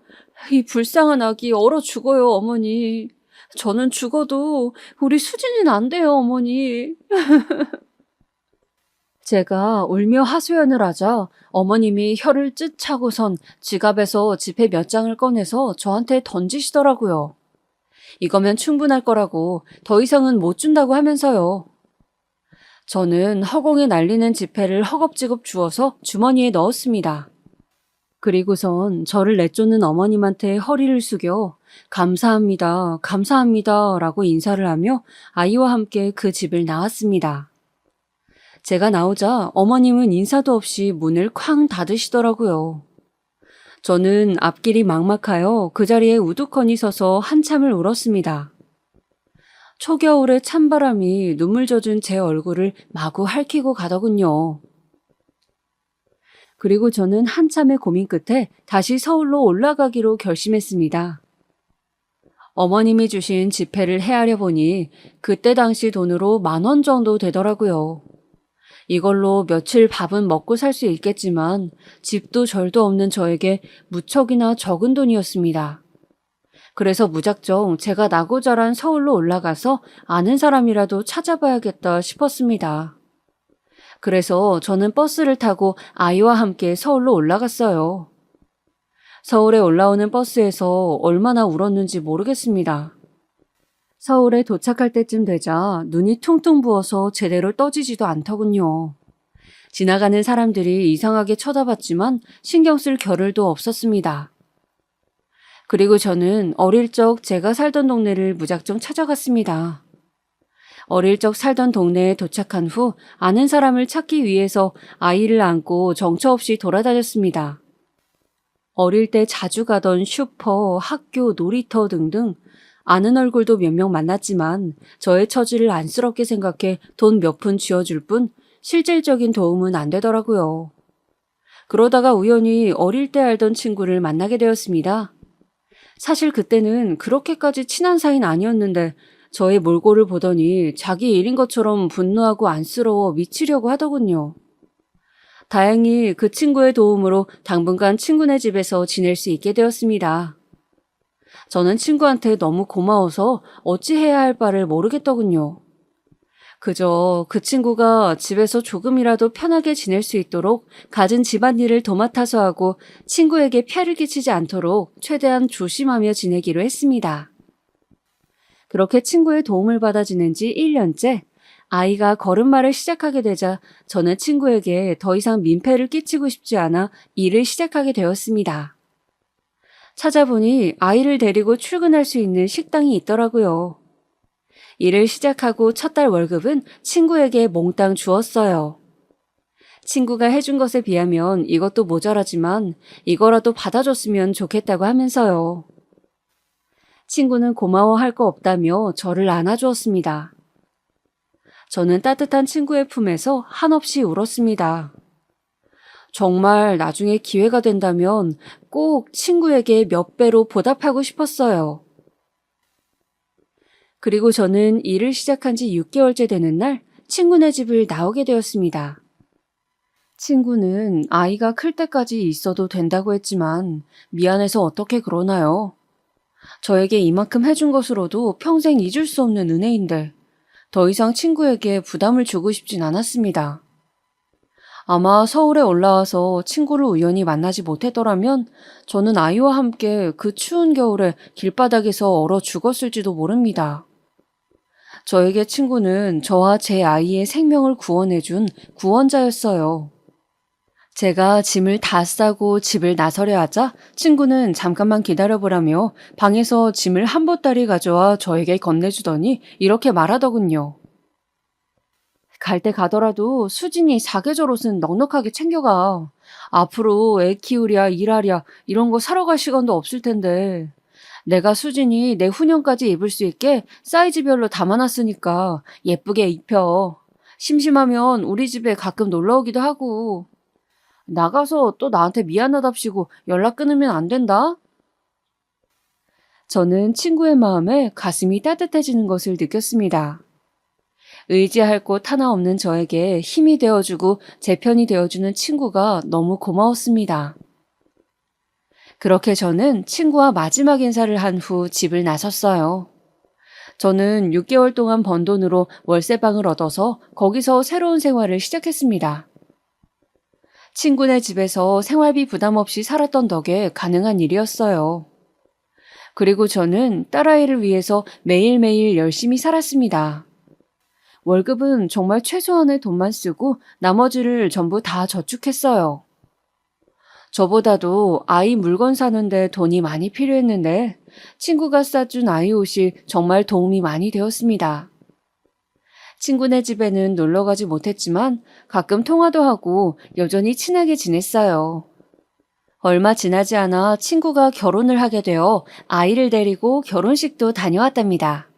이 불쌍한 아기 얼어 죽어요, 어머니. 저는 죽어도 우리 수진이는 안 돼요, 어머니. 제가 울며 하소연을 하자 어머님이 혀를 쯧 차고선 지갑에서 지폐 몇 장을 꺼내서 저한테 던지시더라고요. 이거면 충분할 거라고 더 이상은 못 준다고 하면서요. 저는 허공에 날리는 지폐를 허겁지겁 주워서 주머니에 넣었습니다. 그리고선 저를 내쫓는 어머님한테 허리를 숙여 감사합니다, 감사합니다 라고 인사를 하며 아이와 함께 그 집을 나왔습니다. 제가 나오자 어머님은 인사도 없이 문을 쾅 닫으시더라고요. 저는 앞길이 막막하여 그 자리에 우두커니 서서 한참을 울었습니다. 초겨울의 찬바람이 눈물 젖은 제 얼굴을 마구 핥히고 가더군요. 그리고 저는 한참의 고민 끝에 다시 서울로 올라가기로 결심했습니다. 어머님이 주신 지폐를 헤아려 보니 그때 당시 돈으로 10,000원 정도 되더라고요. 이걸로 며칠 밥은 먹고 살 수 있겠지만 집도 절도 없는 저에게 무척이나 적은 돈이었습니다. 그래서 무작정 제가 나고 자란 서울로 올라가서 아는 사람이라도 찾아봐야겠다 싶었습니다. 그래서 저는 버스를 타고 아이와 함께 서울로 올라갔어요. 서울에 올라오는 버스에서 얼마나 울었는지 모르겠습니다. 서울에 도착할 때쯤 되자 눈이 퉁퉁 부어서 제대로 떠지지도 않더군요. 지나가는 사람들이 이상하게 쳐다봤지만 신경 쓸 겨를도 없었습니다. 그리고 저는 어릴 적 제가 살던 동네를 무작정 찾아갔습니다. 어릴 적 살던 동네에 도착한 후 아는 사람을 찾기 위해서 아이를 안고 정처 없이 돌아다녔습니다. 어릴 때 자주 가던 슈퍼, 학교, 놀이터 등등 아는 얼굴도 몇 명 만났지만 저의 처지를 안쓰럽게 생각해 돈 몇 푼 쥐어줄 뿐 실질적인 도움은 안 되더라고요. 그러다가 우연히 어릴 때 알던 친구를 만나게 되었습니다. 사실 그때는 그렇게까지 친한 사이는 아니었는데 저의 몰골을 보더니 자기 일인 것처럼 분노하고 안쓰러워 미치려고 하더군요. 다행히 그 친구의 도움으로 당분간 친구네 집에서 지낼 수 있게 되었습니다. 저는 친구한테 너무 고마워서 어찌해야 할 바를 모르겠더군요. 그저 그 친구가 집에서 조금이라도 편하게 지낼 수 있도록 갖은 집안일을 도맡아서 하고 친구에게 폐를 끼치지 않도록 최대한 조심하며 지내기로 했습니다. 그렇게 친구의 도움을 받아 지낸 지 1년째 아이가 걸음마를 시작하게 되자 저는 친구에게 더 이상 민폐를 끼치고 싶지 않아 일을 시작하게 되었습니다. 찾아보니 아이를 데리고 출근할 수 있는 식당이 있더라고요. 일을 시작하고 첫 달 월급은 친구에게 몽땅 주었어요. 친구가 해준 것에 비하면 이것도 모자라지만 이거라도 받아줬으면 좋겠다고 하면서요. 친구는 고마워할 거 없다며 저를 안아주었습니다. 저는 따뜻한 친구의 품에서 한없이 울었습니다. 정말 나중에 기회가 된다면 꼭 친구에게 몇 배로 보답하고 싶었어요. 그리고 저는 일을 시작한 지 6개월째 되는 날 친구네 집을 나오게 되었습니다. 친구는 아이가 클 때까지 있어도 된다고 했지만 미안해서 어떻게 그러나요? 저에게 이만큼 해준 것으로도 평생 잊을 수 없는 은혜인데 더 이상 친구에게 부담을 주고 싶진 않았습니다. 아마 서울에 올라와서 친구를 우연히 만나지 못했더라면 저는 아이와 함께 그 추운 겨울에 길바닥에서 얼어 죽었을지도 모릅니다. 저에게 친구는 저와 제 아이의 생명을 구원해준 구원자였어요. 제가 짐을 다 싸고 집을 나서려 하자 친구는 잠깐만 기다려보라며 방에서 짐을 한 보따리 가져와 저에게 건네주더니 이렇게 말하더군요. 갈 때 가더라도 수진이 사계절 옷은 넉넉하게 챙겨가. 앞으로 애 키우랴 일하랴 이런 거 사러 갈 시간도 없을 텐데. 내가 수진이 내 후년까지 입을 수 있게 사이즈별로 담아놨으니까 예쁘게 입혀. 심심하면 우리 집에 가끔 놀러 오기도 하고. 나가서 또 나한테 미안하답시고 연락 끊으면 안 된다? 저는 친구의 마음에 가슴이 따뜻해지는 것을 느꼈습니다. 의지할 곳 하나 없는 저에게 힘이 되어주고 제 편이 되어주는 친구가 너무 고마웠습니다. 그렇게 저는 친구와 마지막 인사를 한 후 집을 나섰어요. 저는 6개월 동안 번 돈으로 월세방을 얻어서 거기서 새로운 생활을 시작했습니다. 친구네 집에서 생활비 부담 없이 살았던 덕에 가능한 일이었어요. 그리고 저는 딸아이를 위해서 매일매일 열심히 살았습니다. 월급은 정말 최소한의 돈만 쓰고 나머지를 전부 다 저축했어요. 저보다도 아이 물건 사는데 돈이 많이 필요했는데 친구가 싸준 아이 옷이 정말 도움이 많이 되었습니다. 친구네 집에는 놀러 가지 못했지만 가끔 통화도 하고 여전히 친하게 지냈어요. 얼마 지나지 않아 친구가 결혼을 하게 되어 아이를 데리고 결혼식도 다녀왔답니다.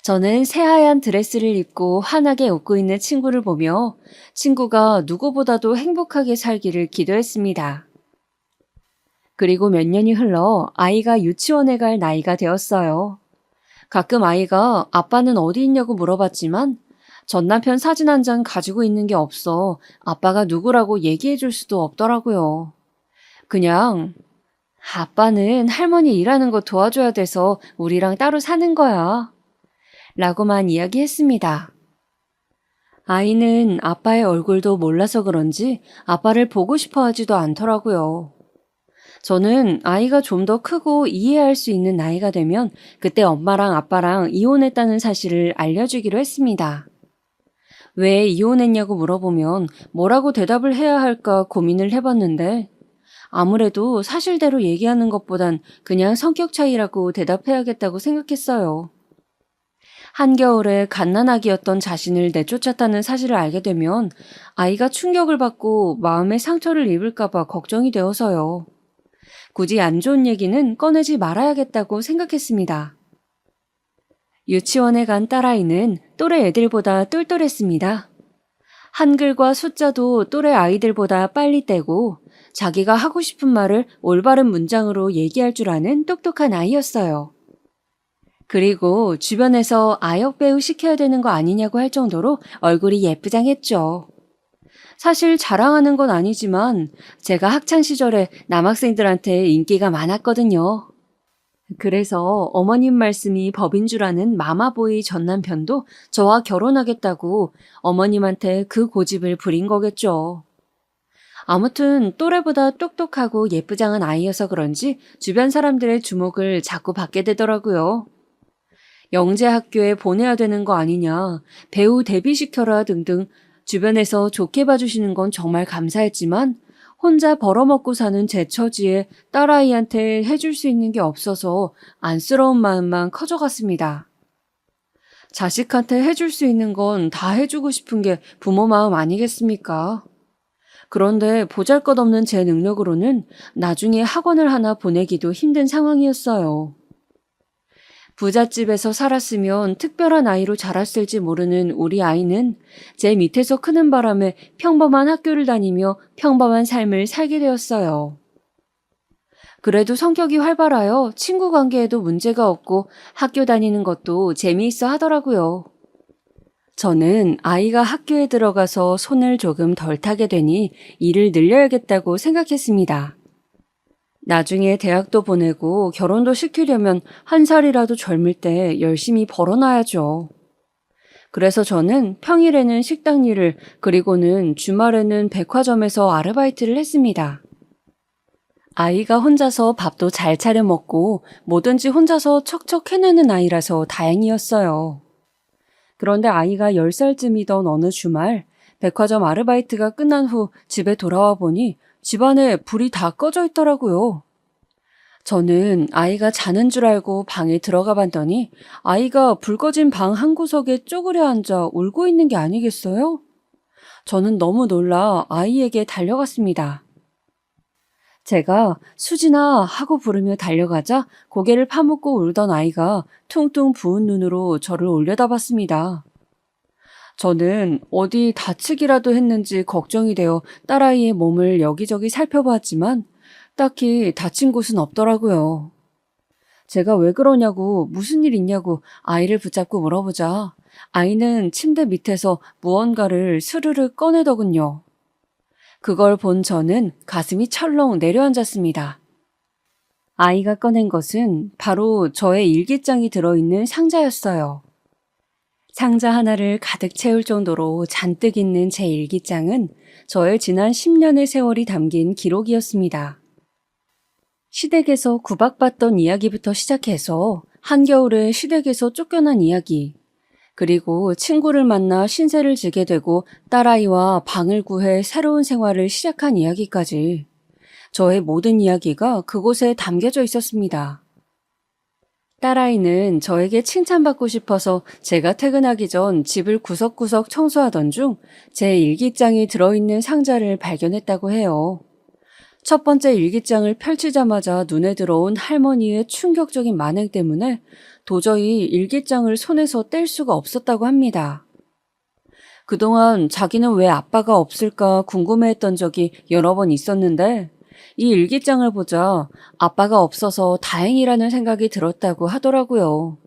저는 새하얀 드레스를 입고 환하게 웃고 있는 친구를 보며 친구가 누구보다도 행복하게 살기를 기도했습니다. 그리고 몇 년이 흘러 아이가 유치원에 갈 나이가 되었어요. 가끔 아이가 아빠는 어디 있냐고 물어봤지만 전 남편 사진 한 장 가지고 있는 게 없어 아빠가 누구라고 얘기해 줄 수도 없더라고요. 그냥 아빠는 할머니 일하는 거 도와줘야 돼서 우리랑 따로 사는 거야. 라고만 이야기했습니다. 아이는 아빠의 얼굴도 몰라서 그런지 아빠를 보고 싶어 하지도 않더라고요. 저는 아이가 좀 더 크고 이해할 수 있는 나이가 되면 그때 엄마랑 아빠랑 이혼했다는 사실을 알려주기로 했습니다. 왜 이혼했냐고 물어보면 뭐라고 대답을 해야 할까 고민을 해봤는데 아무래도 사실대로 얘기하는 것보단 그냥 성격 차이라고 대답해야겠다고 생각했어요. 한겨울에 갓난아기였던 자신을 내쫓았다는 사실을 알게 되면 아이가 충격을 받고 마음의 상처를 입을까봐 걱정이 되어서요. 굳이 안 좋은 얘기는 꺼내지 말아야겠다고 생각했습니다. 유치원에 간 딸아이는 또래 애들보다 똘똘했습니다. 한글과 숫자도 또래 아이들보다 빨리 떼고 자기가 하고 싶은 말을 올바른 문장으로 얘기할 줄 아는 똑똑한 아이였어요. 그리고 주변에서 아역 배우 시켜야 되는 거 아니냐고 할 정도로 얼굴이 예쁘장했죠. 사실 자랑하는 건 아니지만 제가 학창시절에 남학생들한테 인기가 많았거든요. 그래서 어머님 말씀이 법인 줄 아는 마마보이 전 남편도 저와 결혼하겠다고 어머님한테 그 고집을 부린 거겠죠. 아무튼 또래보다 똑똑하고 예쁘장한 아이여서 그런지 주변 사람들의 주목을 자꾸 받게 되더라고요. 영재학교에 보내야 되는 거 아니냐, 배우 데뷔시켜라 등등 주변에서 좋게 봐주시는 건 정말 감사했지만 혼자 벌어먹고 사는 제 처지에 딸아이한테 해줄 수 있는 게 없어서 안쓰러운 마음만 커져갔습니다. 자식한테 해줄 수 있는 건 다 해주고 싶은 게 부모 마음 아니겠습니까? 그런데 보잘것없는 제 능력으로는 나중에 학원을 하나 보내기도 힘든 상황이었어요. 부잣집에서 살았으면 특별한 아이로 자랐을지 모르는 우리 아이는 제 밑에서 크는 바람에 평범한 학교를 다니며 평범한 삶을 살게 되었어요. 그래도 성격이 활발하여 친구 관계에도 문제가 없고 학교 다니는 것도 재미있어 하더라고요. 저는 아이가 학교에 들어가서 손을 조금 덜 타게 되니 일을 늘려야겠다고 생각했습니다. 나중에 대학도 보내고 결혼도 시키려면 한 살이라도 젊을 때 열심히 벌어놔야죠. 그래서 저는 평일에는 식당 일을, 그리고는 주말에는 백화점에서 아르바이트를 했습니다. 아이가 혼자서 밥도 잘 차려 먹고 뭐든지 혼자서 척척 해내는 아이라서 다행이었어요. 그런데 아이가 10살쯤이던 어느 주말, 백화점 아르바이트가 끝난 후 집에 돌아와 보니 집안에 불이 다 꺼져 있더라고요. 저는 아이가 자는 줄 알고 방에 들어가 봤더니 아이가 불 꺼진 방 한 구석에 쪼그려 앉아 울고 있는 게 아니겠어요? 저는 너무 놀라 아이에게 달려갔습니다. 제가 수진아 하고 부르며 달려가자 고개를 파묻고 울던 아이가 퉁퉁 부은 눈으로 저를 올려다봤습니다. 저는 어디 다치기라도 했는지 걱정이 되어 딸아이의 몸을 여기저기 살펴보았지만 딱히 다친 곳은 없더라고요. 제가 왜 그러냐고, 무슨 일 있냐고 아이를 붙잡고 물어보자 아이는 침대 밑에서 무언가를 스르르 꺼내더군요. 그걸 본 저는 가슴이 철렁 내려앉았습니다. 아이가 꺼낸 것은 바로 저의 일기장이 들어있는 상자였어요. 상자 하나를 가득 채울 정도로 잔뜩 있는 제 일기장은 저의 지난 10년의 세월이 담긴 기록이었습니다. 시댁에서 구박받던 이야기부터 시작해서 한겨울에 시댁에서 쫓겨난 이야기, 그리고 친구를 만나 신세를 지게 되고 딸아이와 방을 구해 새로운 생활을 시작한 이야기까지 저의 모든 이야기가 그곳에 담겨져 있었습니다. 딸아이는 저에게 칭찬받고 싶어서 제가 퇴근하기 전 집을 구석구석 청소하던 중 제 일기장이 들어있는 상자를 발견했다고 해요. 첫 번째 일기장을 펼치자마자 눈에 들어온 할머니의 충격적인 만행 때문에 도저히 일기장을 손에서 뗄 수가 없었다고 합니다. 그동안 자기는 왜 아빠가 없을까 궁금해했던 적이 여러 번 있었는데 이 일기장을 보자 아빠가 없어서 다행이라는 생각이 들었다고 하더라고요.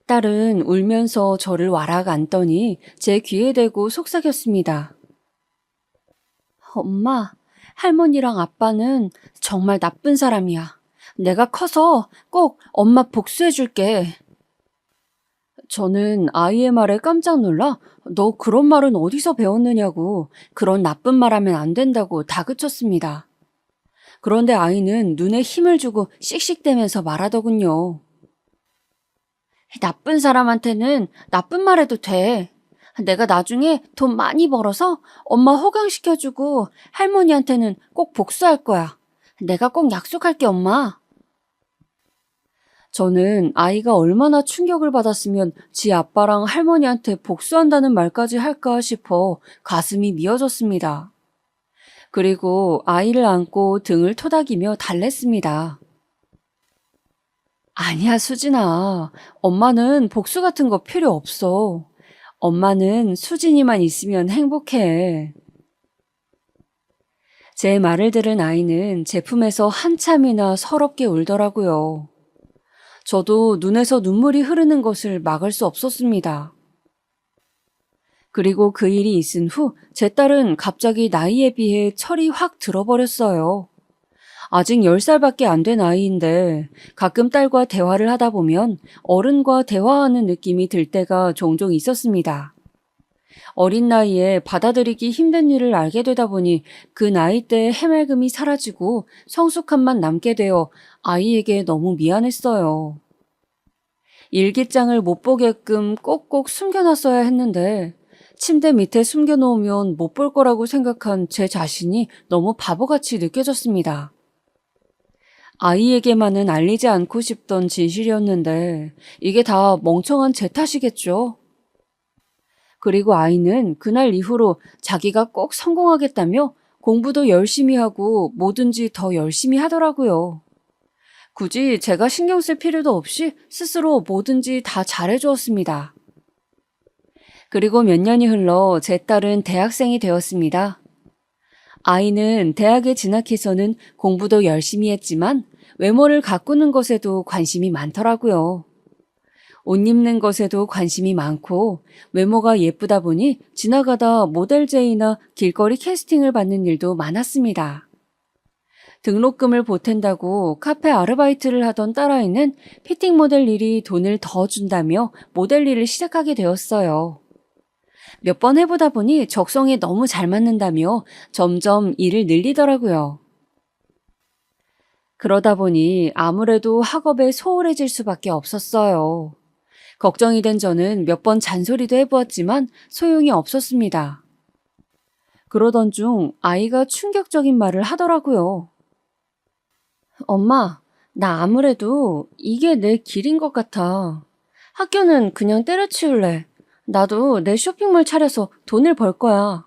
딸은 울면서 저를 와락 안더니 제 귀에 대고 속삭였습니다. 엄마, 할머니랑 아빠는 정말 나쁜 사람이야. 내가 커서 꼭 엄마 복수해줄게. 저는 아이의 말에 깜짝 놀라 너 그런 말은 어디서 배웠느냐고 그런 나쁜 말 하면 안 된다고 다그쳤습니다. 그런데 아이는 눈에 힘을 주고 씩씩대면서 말하더군요. 나쁜 사람한테는 나쁜 말 해도 돼. 내가 나중에 돈 많이 벌어서 엄마 호강시켜주고 할머니한테는 꼭 복수할 거야. 내가 꼭 약속할게, 엄마. 저는 아이가 얼마나 충격을 받았으면 지 아빠랑 할머니한테 복수한다는 말까지 할까 싶어 가슴이 미어졌습니다. 그리고 아이를 안고 등을 토닥이며 달랬습니다. 아니야, 수진아. 엄마는 복수 같은 거 필요 없어. 엄마는 수진이만 있으면 행복해. 제 말을 들은 아이는 제품에서 한참이나 서럽게 울더라고요. 저도 눈에서 눈물이 흐르는 것을 막을 수 없었습니다. 그리고 그 일이 있은 후 제 딸은 갑자기 나이에 비해 철이 확 들어버렸어요. 아직 10살밖에 안 된 아이인데 가끔 딸과 대화를 하다 보면 어른과 대화하는 느낌이 들 때가 종종 있었습니다. 어린 나이에 받아들이기 힘든 일을 알게 되다 보니 그 나이 때의 해맑음이 사라지고 성숙함만 남게 되어 아이에게 너무 미안했어요. 일기장을 못 보게끔 꼭꼭 숨겨놨어야 했는데 침대 밑에 숨겨놓으면 못 볼 거라고 생각한 제 자신이 너무 바보같이 느껴졌습니다. 아이에게만은 알리지 않고 싶던 진실이었는데 이게 다 멍청한 제 탓이겠죠. 그리고 아이는 그날 이후로 자기가 꼭 성공하겠다며 공부도 열심히 하고 뭐든지 더 열심히 하더라고요. 굳이 제가 신경 쓸 필요도 없이 스스로 뭐든지 다 잘해주었습니다. 그리고 몇 년이 흘러 제 딸은 대학생이 되었습니다. 아이는 대학에 진학해서는 공부도 열심히 했지만 외모를 가꾸는 것에도 관심이 많더라고요. 옷 입는 것에도 관심이 많고 외모가 예쁘다 보니 지나가다 모델 제의나 길거리 캐스팅을 받는 일도 많았습니다. 등록금을 보탠다고 카페 아르바이트를 하던 딸아이는 피팅 모델 일이 돈을 더 준다며 모델 일을 시작하게 되었어요. 몇 번 해보다 보니 적성에 너무 잘 맞는다며 점점 일을 늘리더라고요. 그러다 보니 아무래도 학업에 소홀해질 수밖에 없었어요. 걱정이 된 저는 몇 번 잔소리도 해보았지만 소용이 없었습니다. 그러던 중 아이가 충격적인 말을 하더라고요. 엄마, 나 아무래도 이게 내 길인 것 같아. 학교는 그냥 때려치울래. 나도 내 쇼핑몰 차려서 돈을 벌 거야.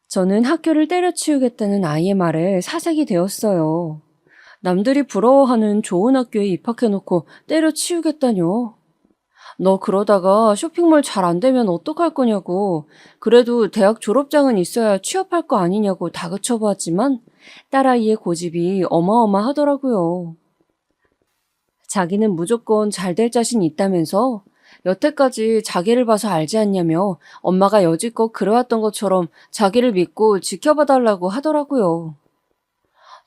저는 학교를 때려치우겠다는 아이의 말에 사색이 되었어요. 남들이 부러워하는 좋은 학교에 입학해놓고 때려치우겠다뇨. 너 그러다가 쇼핑몰 잘 안 되면 어떡할 거냐고. 그래도 대학 졸업장은 있어야 취업할 거 아니냐고 다그쳐보았지만 딸아이의 고집이 어마어마하더라고요. 자기는 무조건 잘 될 자신이 있다면서 여태까지 자기를 봐서 알지 않냐며 엄마가 여지껏 그래왔던 것처럼 자기를 믿고 지켜봐달라고 하더라고요.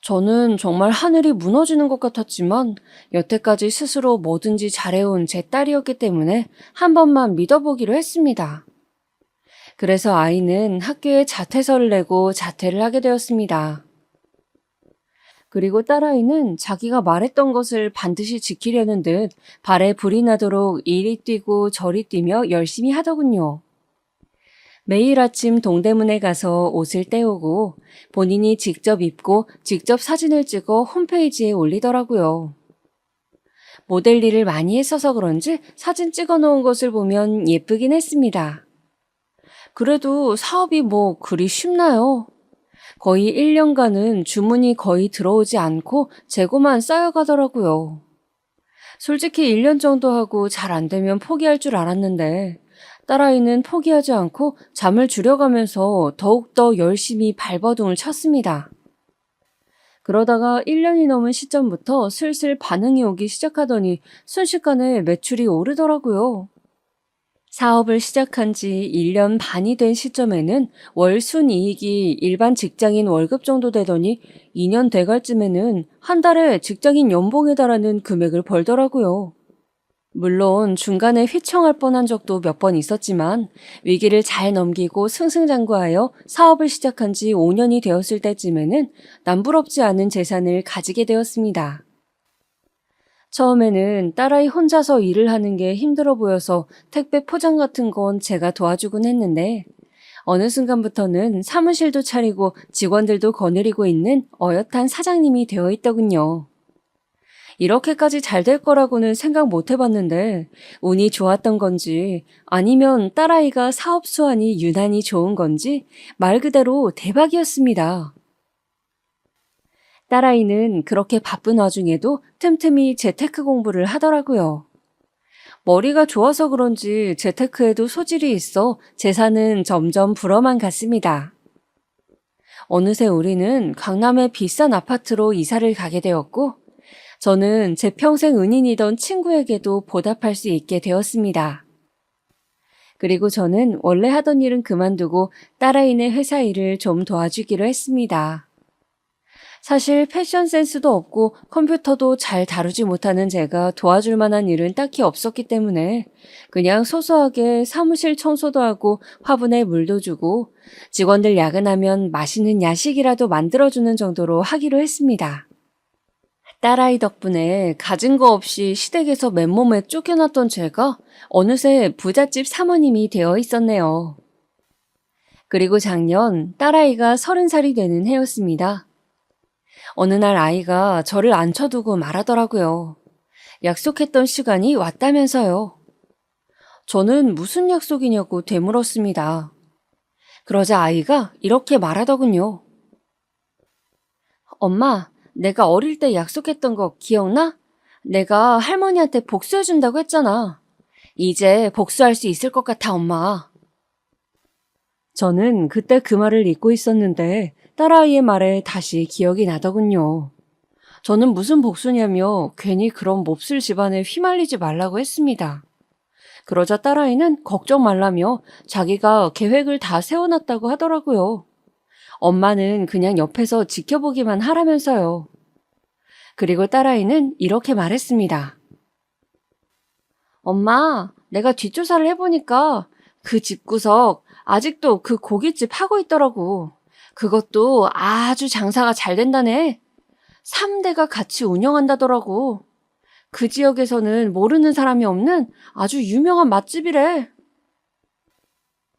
저는 정말 하늘이 무너지는 것 같았지만 여태까지 스스로 뭐든지 잘해온 제 딸이었기 때문에 한 번만 믿어보기로 했습니다. 그래서 아이는 학교에 자퇴서를 내고 자퇴를 하게 되었습니다. 그리고 딸아이는 자기가 말했던 것을 반드시 지키려는 듯 발에 불이 나도록 이리 뛰고 저리 뛰며 열심히 하더군요. 매일 아침 동대문에 가서 옷을 떼오고 본인이 직접 입고 직접 사진을 찍어 홈페이지에 올리더라고요. 모델 일을 많이 했어서 그런지 사진 찍어 놓은 것을 보면 예쁘긴 했습니다. 그래도 사업이 뭐 그리 쉽나요? 거의 1년간은 주문이 거의 들어오지 않고 재고만 쌓여가더라고요. 솔직히 1년 정도 하고 잘 안 되면 포기할 줄 알았는데 딸아이는 포기하지 않고 잠을 줄여가면서 더욱더 열심히 발버둥을 쳤습니다. 그러다가 1년이 넘은 시점부터 슬슬 반응이 오기 시작하더니 순식간에 매출이 오르더라고요. 사업을 시작한 지 1년 반이 된 시점에는 월 순이익이 일반 직장인 월급 정도 되더니 2년 돼갈 쯤에는 한 달에 직장인 연봉에 달하는 금액을 벌더라고요. 물론 중간에 휘청할 뻔한 적도 몇 번 있었지만 위기를 잘 넘기고 승승장구하여 사업을 시작한 지 5년이 되었을 때쯤에는 남부럽지 않은 재산을 가지게 되었습니다. 처음에는 딸아이 혼자서 일을 하는 게 힘들어 보여서 택배 포장 같은 건 제가 도와주곤 했는데 어느 순간부터는 사무실도 차리고 직원들도 거느리고 있는 어엿한 사장님이 되어 있더군요. 이렇게까지 잘 될 거라고는 생각 못 해봤는데 운이 좋았던 건지 아니면 딸아이가 사업 수완이 유난히 좋은 건지 말 그대로 대박이었습니다. 딸아이는 그렇게 바쁜 와중에도 틈틈이 재테크 공부를 하더라고요. 머리가 좋아서 그런지 재테크에도 소질이 있어 재산은 점점 불어만 갔습니다. 어느새 우리는 강남의 비싼 아파트로 이사를 가게 되었고 저는 제 평생 은인이던 친구에게도 보답할 수 있게 되었습니다. 그리고 저는 원래 하던 일은 그만두고 딸아이네 회사 일을 좀 도와주기로 했습니다. 사실 패션 센스도 없고 컴퓨터도 잘 다루지 못하는 제가 도와줄 만한 일은 딱히 없었기 때문에 그냥 소소하게 사무실 청소도 하고 화분에 물도 주고 직원들 야근하면 맛있는 야식이라도 만들어주는 정도로 하기로 했습니다. 딸아이 덕분에 가진 거 없이 시댁에서 맨몸에 쫓겨났던 제가 어느새 부잣집 사모님이 되어 있었네요. 그리고 작년 딸아이가 30살이 되는 해였습니다. 어느 날 아이가 저를 앉혀두고 말하더라고요. 약속했던 시간이 왔다면서요. 저는 무슨 약속이냐고 되물었습니다. 그러자 아이가 이렇게 말하더군요. 엄마, 내가 어릴 때 약속했던 거 기억나? 내가 할머니한테 복수해준다고 했잖아. 이제 복수할 수 있을 것 같아, 엄마. 저는 그때 그 말을 잊고 있었는데 딸아이의 말에 다시 기억이 나더군요. 저는 무슨 복수냐며 괜히 그런 몹쓸 집안에 휘말리지 말라고 했습니다. 그러자 딸아이는 걱정 말라며 자기가 계획을 다 세워놨다고 하더라고요. 엄마는 그냥 옆에서 지켜보기만 하라면서요. 그리고 딸아이는 이렇게 말했습니다. 엄마, 내가 뒷조사를 해보니까 그 집구석 아직도 그 고깃집 하고 있더라고. 그것도 아주 장사가 잘 된다네. 3대가 같이 운영한다더라고. 그 지역에서는 모르는 사람이 없는 아주 유명한 맛집이래.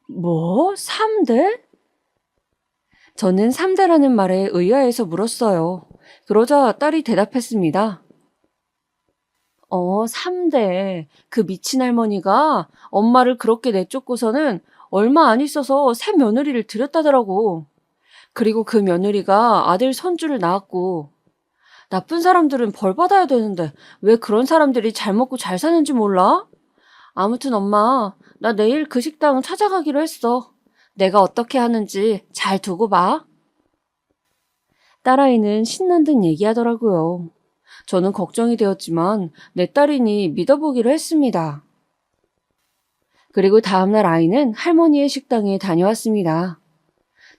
뭐? 3대? 저는 3대라는 말에 의아해서 물었어요. 그러자 딸이 대답했습니다. 3대. 그 미친 할머니가 엄마를 그렇게 내쫓고서는 얼마 안 있어서 새 며느리를 들였다더라고. 그리고 그 며느리가 아들 손주를 낳았고. 나쁜 사람들은 벌 받아야 되는데 왜 그런 사람들이 잘 먹고 잘 사는지 몰라? 아무튼 엄마, 나 내일 그 식당 찾아가기로 했어. 내가 어떻게 하는지 잘 두고 봐. 딸아이는 신난 듯 얘기하더라고요. 저는 걱정이 되었지만 내 딸이니 믿어보기로 했습니다. 그리고 다음날 아이는 할머니의 식당에 다녀왔습니다.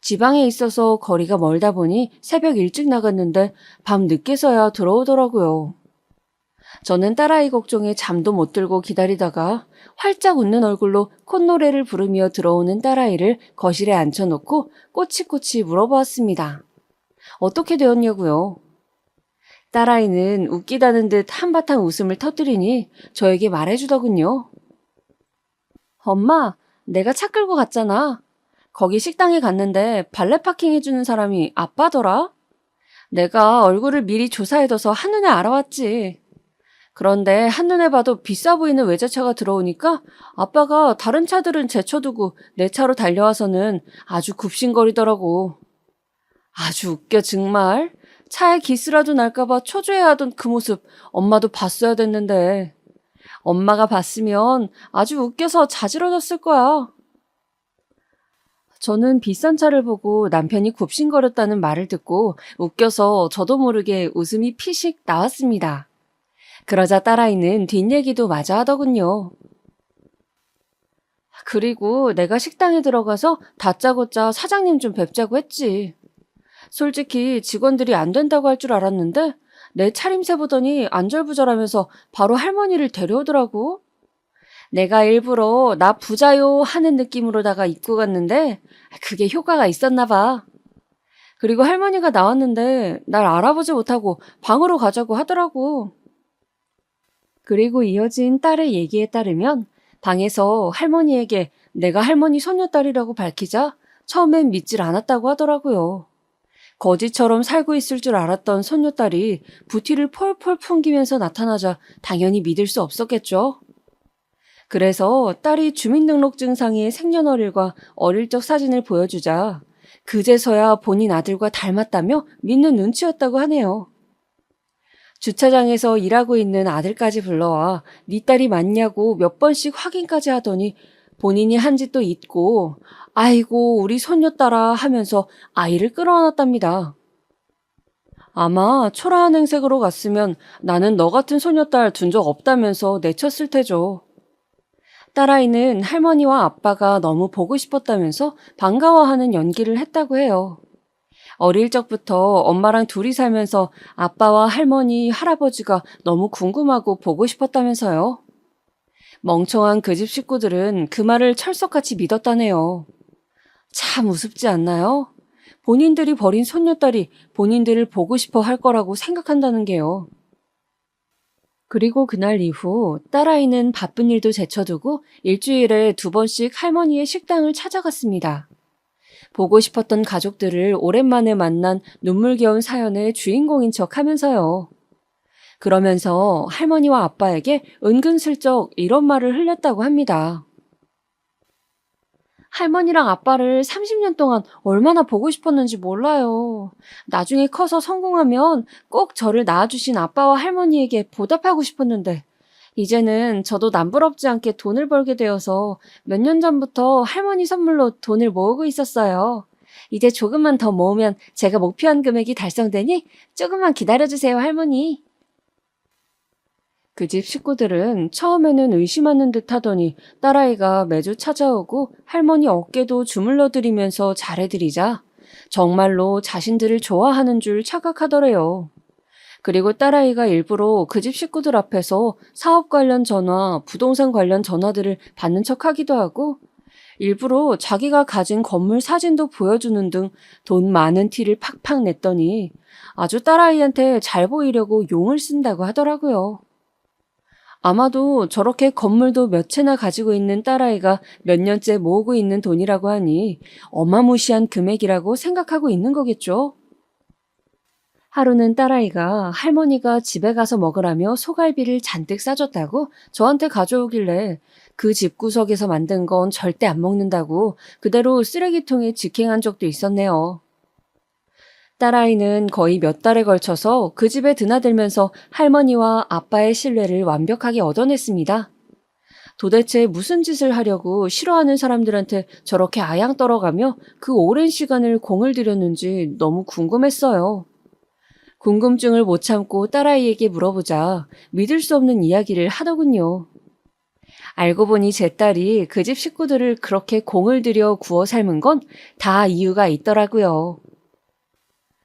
지방에 있어서 거리가 멀다 보니 새벽 일찍 나갔는데 밤 늦게서야 들어오더라고요. 저는 딸아이 걱정에 잠도 못 들고 기다리다가 활짝 웃는 얼굴로 콧노래를 부르며 들어오는 딸아이를 거실에 앉혀놓고 꼬치꼬치 물어보았습니다. 어떻게 되었냐고요. 딸아이는 웃기다는 듯 한바탕 웃음을 터뜨리니 저에게 말해주더군요. 엄마, 내가 차 끌고 갔잖아. 거기 식당에 갔는데 발레 파킹 해주는 사람이 아빠더라? 내가 얼굴을 미리 조사해둬서 한눈에 알아왔지. 그런데 한눈에 봐도 비싸 보이는 외제차가 들어오니까 아빠가 다른 차들은 제쳐두고 내 차로 달려와서는 아주 굽신거리더라고. 아주 웃겨 정말. 차에 기스라도 날까봐 초조해하던 그 모습 엄마도 봤어야 됐는데. 엄마가 봤으면 아주 웃겨서 자지러졌을 거야. 저는 비싼 차를 보고 남편이 굽신거렸다는 말을 듣고 웃겨서 저도 모르게 웃음이 피식 나왔습니다. 그러자 딸아이는 뒷얘기도 마저 하더군요. 그리고 내가 식당에 들어가서 다짜고짜 사장님 좀 뵙자고 했지. 솔직히 직원들이 안 된다고 할 줄 알았는데 내 차림새 보더니 안절부절하면서 바로 할머니를 데려오더라고. 내가 일부러 나 부자요 하는 느낌으로다가 입고 갔는데 그게 효과가 있었나 봐. 그리고 할머니가 나왔는데 날 알아보지 못하고 방으로 가자고 하더라고. 그리고 이어진 딸의 얘기에 따르면 방에서 할머니에게 내가 할머니 손녀딸이라고 밝히자 처음엔 믿질 않았다고 하더라고요. 거지처럼 살고 있을 줄 알았던 손녀딸이 부티를 폴폴 풍기면서 나타나자 당연히 믿을 수 없었겠죠. 그래서 딸이 주민등록증상의 생년월일과 어릴 적 사진을 보여주자 그제서야 본인 아들과 닮았다며 믿는 눈치였다고 하네요. 주차장에서 일하고 있는 아들까지 불러와 네 딸이 맞냐고 몇 번씩 확인까지 하더니 본인이 한 짓도 잊고 아이고 우리 손녀딸아 하면서 아이를 끌어안았답니다. 아마 초라한 행색으로 갔으면 나는 너 같은 손녀딸 둔 적 없다면서 내쳤을 테죠. 딸아이는 할머니와 아빠가 너무 보고 싶었다면서 반가워하는 연기를 했다고 해요. 어릴 적부터 엄마랑 둘이 살면서 아빠와 할머니, 할아버지가 너무 궁금하고 보고 싶었다면서요. 멍청한 그 집 식구들은 그 말을 철석같이 믿었다네요. 참 우습지 않나요? 본인들이 버린 손녀딸이 본인들을 보고 싶어 할 거라고 생각한다는 게요. 그리고 그날 이후 딸아이는 바쁜 일도 제쳐두고 일주일에 2번씩 할머니의 식당을 찾아갔습니다. 보고 싶었던 가족들을 오랜만에 만난 눈물겨운 사연의 주인공인 척 하면서요. 그러면서 할머니와 아빠에게 은근슬쩍 이런 말을 흘렸다고 합니다. 할머니랑 아빠를 30년 동안 얼마나 보고 싶었는지 몰라요. 나중에 커서 성공하면 꼭 저를 낳아주신 아빠와 할머니에게 보답하고 싶었는데, 이제는 저도 남부럽지 않게 돈을 벌게 되어서 몇 년 전부터 할머니 선물로 돈을 모으고 있었어요. 이제 조금만 더 모으면 제가 목표한 금액이 달성되니 조금만 기다려주세요, 할머니. 그 집 식구들은 처음에는 의심하는 듯 하더니 딸아이가 매주 찾아오고 할머니 어깨도 주물러 드리면서 잘해드리자 정말로 자신들을 좋아하는 줄 착각하더래요. 그리고 딸아이가 일부러 그 집 식구들 앞에서 사업 관련 전화, 부동산 관련 전화들을 받는 척 하기도 하고 일부러 자기가 가진 건물 사진도 보여주는 등 돈 많은 티를 팍팍 냈더니 아주 딸아이한테 잘 보이려고 용을 쓴다고 하더라고요. 아마도 저렇게 건물도 몇 채나 가지고 있는 딸아이가 몇 년째 모으고 있는 돈이라고 하니 어마무시한 금액이라고 생각하고 있는 거겠죠. 하루는 딸아이가 할머니가 집에 가서 먹으라며 소갈비를 잔뜩 싸줬다고 저한테 가져오길래 그 집구석에서 만든 건 절대 안 먹는다고 그대로 쓰레기통에 직행한 적도 있었네요. 딸아이는 거의 몇 달에 걸쳐서 그 집에 드나들면서 할머니와 아빠의 신뢰를 완벽하게 얻어냈습니다. 도대체 무슨 짓을 하려고 싫어하는 사람들한테 저렇게 아양 떨어가며 그 오랜 시간을 공을 들였는지 너무 궁금했어요. 궁금증을 못 참고 딸아이에게 물어보자 믿을 수 없는 이야기를 하더군요. 알고 보니 제 딸이 그 집 식구들을 그렇게 공을 들여 구워 삶은 건 다 이유가 있더라고요.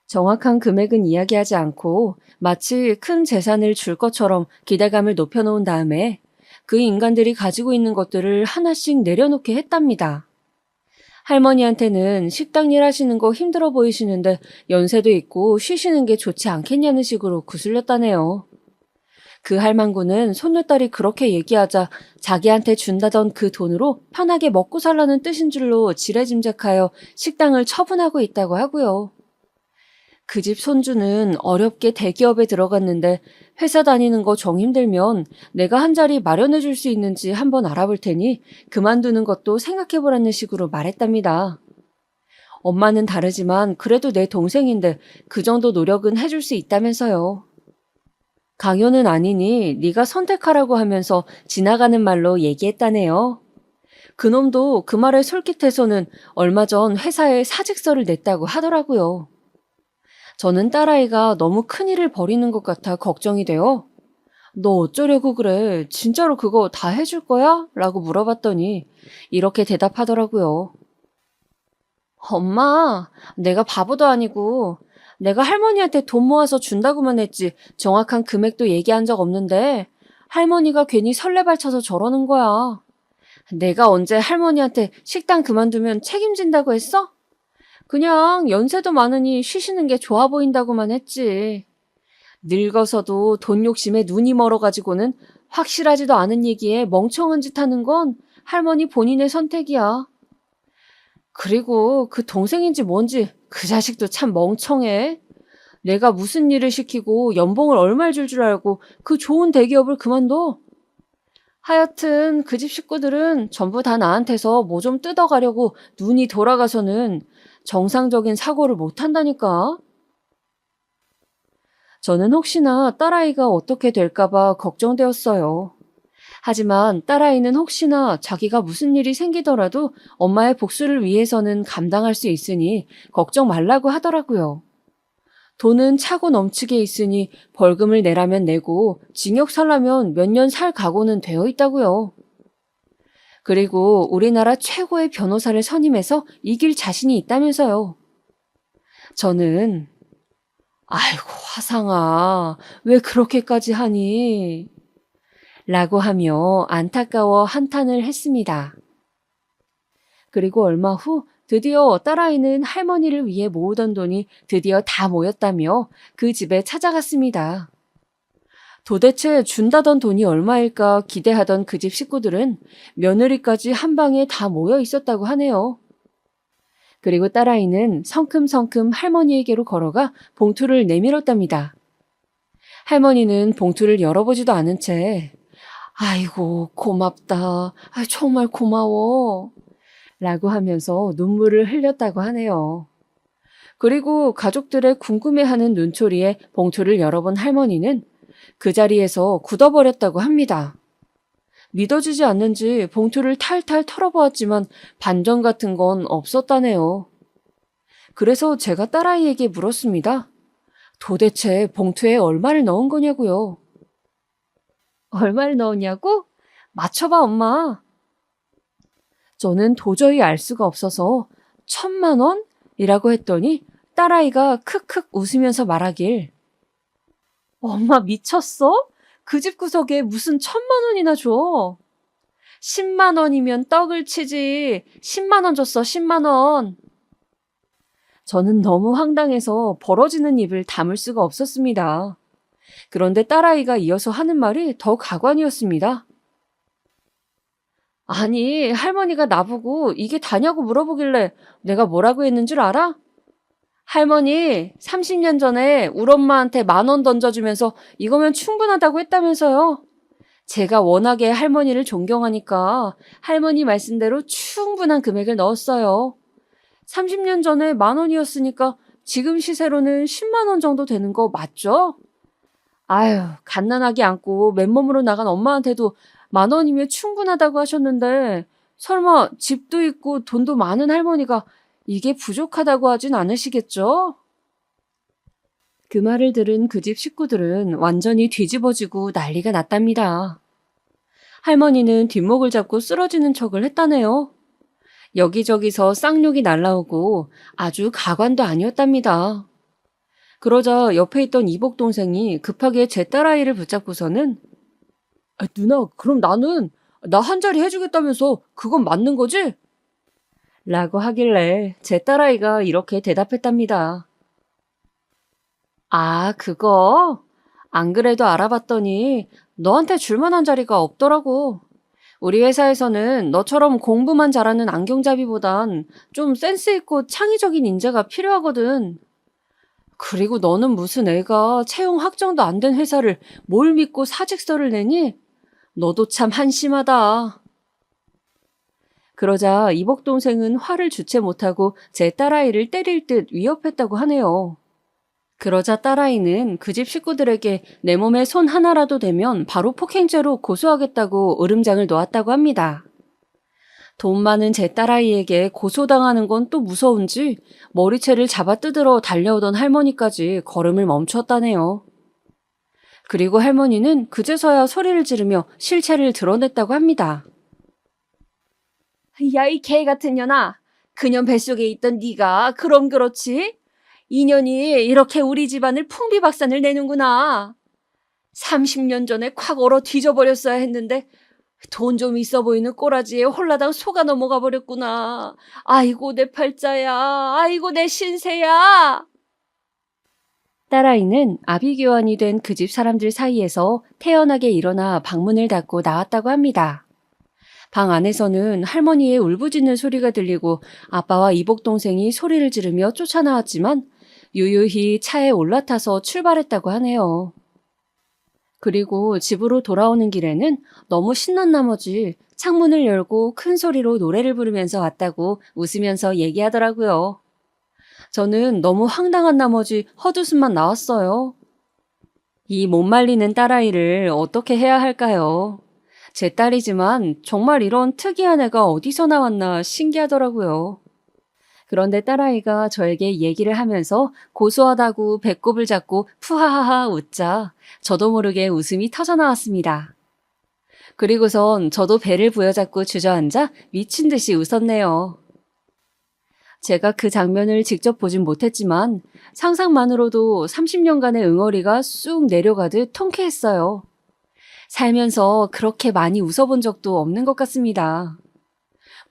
정확한 금액은 이야기하지 않고 마치 큰 재산을 줄 것처럼 기대감을 높여놓은 다음에 그 인간들이 가지고 있는 것들을 하나씩 내려놓게 했답니다. 할머니한테는 식당 일 하시는 거 힘들어 보이시는데 연세도 있고 쉬시는 게 좋지 않겠냐는 식으로 구슬렸다네요. 그 할망구는 손녀딸이 그렇게 얘기하자 자기한테 준다던 그 돈으로 편하게 먹고 살라는 뜻인 줄로 지레짐작하여 식당을 처분하고 있다고 하고요. 그 집 손주는 어렵게 대기업에 들어갔는데 회사 다니는 거 정 힘들면 내가 한 자리 마련해 줄 수 있는지 한번 알아볼 테니 그만두는 것도 생각해 보라는 식으로 말했답니다. 엄마는 다르지만 그래도 내 동생인데 그 정도 노력은 해줄 수 있다면서요. 강요는 아니니 네가 선택하라고 하면서 지나가는 말로 얘기했다네요. 그놈도 그 말에 솔깃해서는 얼마 전 회사에 사직서를 냈다고 하더라고요. 저는 딸아이가 너무 큰일을 벌이는 것 같아 걱정이 돼요. 너 어쩌려고 그래? 진짜로 그거 다 해줄 거야? 라고 물어봤더니 이렇게 대답하더라고요. 엄마, 내가 바보도 아니고 내가 할머니한테 돈 모아서 준다고만 했지 정확한 금액도 얘기한 적 없는데 할머니가 괜히 설레발쳐서 저러는 거야. 내가 언제 할머니한테 식당 그만두면 책임진다고 했어? 그냥 연세도 많으니 쉬시는 게 좋아 보인다고만 했지. 늙어서도 돈 욕심에 눈이 멀어가지고는 확실하지도 않은 얘기에 멍청한 짓 하는 건 할머니 본인의 선택이야. 그리고 그 동생인지 뭔지 그 자식도 참 멍청해. 내가 무슨 일을 시키고 연봉을 얼마를 줄 알고 그 좋은 대기업을 그만둬. 하여튼 그 집 식구들은 전부 다 나한테서 뭐 좀 뜯어가려고 눈이 돌아가서는 정상적인 사고를 못 한다니까. 저는 혹시나 딸아이가 어떻게 될까봐 걱정되었어요. 하지만 딸아이는 혹시나 자기가 무슨 일이 생기더라도 엄마의 복수를 위해서는 감당할 수 있으니 걱정 말라고 하더라고요. 돈은 차고 넘치게 있으니 벌금을 내라면 내고 징역 살라면 몇 년 살 각오는 되어 있다고요. 그리고 우리나라 최고의 변호사를 선임해서 이길 자신이 있다면서요. 저는 아이고 화상아 왜 그렇게까지 하니? 라고 하며 안타까워 한탄을 했습니다. 그리고 얼마 후 드디어 딸아이는 할머니를 위해 모으던 돈이 드디어 다 모였다며 그 집에 찾아갔습니다. 도대체 준다던 돈이 얼마일까 기대하던 그 집 식구들은 며느리까지 한 방에 다 모여 있었다고 하네요. 그리고 딸아이는 성큼성큼 할머니에게로 걸어가 봉투를 내밀었답니다. 할머니는 봉투를 열어보지도 않은 채 아이고 고맙다. 정말 고마워. 라고 하면서 눈물을 흘렸다고 하네요. 그리고 가족들의 궁금해하는 눈초리에 봉투를 열어본 할머니는 그 자리에서 굳어버렸다고 합니다. 믿어지지 않는지 봉투를 탈탈 털어보았지만 반전 같은 건 없었다네요. 그래서 제가 딸아이에게 물었습니다. 도대체 봉투에 얼마를 넣은 거냐고요? 얼마를 넣었냐고? 맞춰봐, 엄마. 저는 도저히 알 수가 없어서 1,000만 원? 이라고 했더니 딸아이가 크크 웃으면서 말하길. 엄마 미쳤어? 그 집 구석에 무슨 1,000만 원이나 줘. 10만 원이면 떡을 치지. 10만 원 줬어, 10만 원. 저는 너무 황당해서 벌어지는 입을 다물 수가 없었습니다. 그런데 딸아이가 이어서 하는 말이 더 가관이었습니다. 아니, 할머니가 나보고 이게 다냐고 물어보길래 내가 뭐라고 했는 줄 알아? 할머니, 30년 전에 우리 엄마한테 10,000원 던져주면서 이거면 충분하다고 했다면서요. 제가 워낙에 할머니를 존경하니까 할머니 말씀대로 충분한 금액을 넣었어요. 30년 전에 10,000원이었으니까 지금 시세로는 10만 원 정도 되는 거 맞죠? 아유, 갓난아기 안고 맨몸으로 나간 엄마한테도 10,000원이면 충분하다고 하셨는데 설마 집도 있고 돈도 많은 할머니가 이게 부족하다고 하진 않으시겠죠? 그 말을 들은 그 집 식구들은 완전히 뒤집어지고 난리가 났답니다. 할머니는 뒷목을 잡고 쓰러지는 척을 했다네요. 여기저기서 쌍욕이 날라오고 아주 가관도 아니었답니다. 그러자 옆에 있던 이복 동생이 급하게 제 딸아이를 붙잡고서는 누나, 그럼 나는 나 한 자리 해주겠다면서 그건 맞는 거지? 라고 하길래 제 딸아이가 이렇게 대답했답니다. 아, 그거? 안 그래도 알아봤더니 너한테 줄 만한 자리가 없더라고. 우리 회사에서는 너처럼 공부만 잘하는 안경잡이보단 좀 센스 있고 창의적인 인재가 필요하거든. 그리고 너는 무슨 애가 채용 확정도 안 된 회사를 뭘 믿고 사직서를 내니? 너도 참 한심하다. 그러자 이복 동생은 화를 주체 못하고 제 딸아이를 때릴 듯 위협했다고 하네요. 그러자 딸아이는 그 집 식구들에게 내 몸에 손 하나라도 대면 바로 폭행죄로 고소하겠다고 으름장을 놓았다고 합니다. 돈 많은 제 딸아이에게 고소당하는 건 또 무서운지 머리채를 잡아뜯으러 달려오던 할머니까지 걸음을 멈추었다네요. 그리고 할머니는 그제서야 소리를 지르며 실체를 드러냈다고 합니다. 야, 이 개 같은 년아. 그년 뱃속에 있던 네가 그럼 그렇지? 인연이 이렇게 우리 집안을 풍비박산을 내는구나. 30년 전에 콱 얼어 뒤져버렸어야 했는데 돈 좀 있어 보이는 꼬라지에 홀라당 속아 넘어가 버렸구나. 아이고 내 팔자야. 아이고 내 신세야. 딸아이는 아비규환이 된 그 집 사람들 사이에서 태연하게 일어나 방문을 닫고 나왔다고 합니다. 방 안에서는 할머니의 울부짖는 소리가 들리고 아빠와 이복 동생이 소리를 지르며 쫓아나왔지만 유유히 차에 올라타서 출발했다고 하네요. 그리고 집으로 돌아오는 길에는 너무 신난 나머지 창문을 열고 큰 소리로 노래를 부르면서 왔다고 웃으면서 얘기하더라고요. 저는 너무 황당한 나머지 헛웃음만 나왔어요. 이 못 말리는 딸아이를 어떻게 해야 할까요? 제 딸이지만 정말 이런 특이한 애가 어디서 나왔나 신기하더라고요. 그런데 딸아이가 저에게 얘기를 하면서 고소하다고 배꼽을 잡고 푸하하하 웃자 저도 모르게 웃음이 터져나왔습니다. 그리고선 저도 배를 부여잡고 주저앉아 미친 듯이 웃었네요. 제가 그 장면을 직접 보진 못했지만 상상만으로도 30년간의 응어리가 쑥 내려가듯 통쾌했어요. 살면서 그렇게 많이 웃어본 적도 없는 것 같습니다.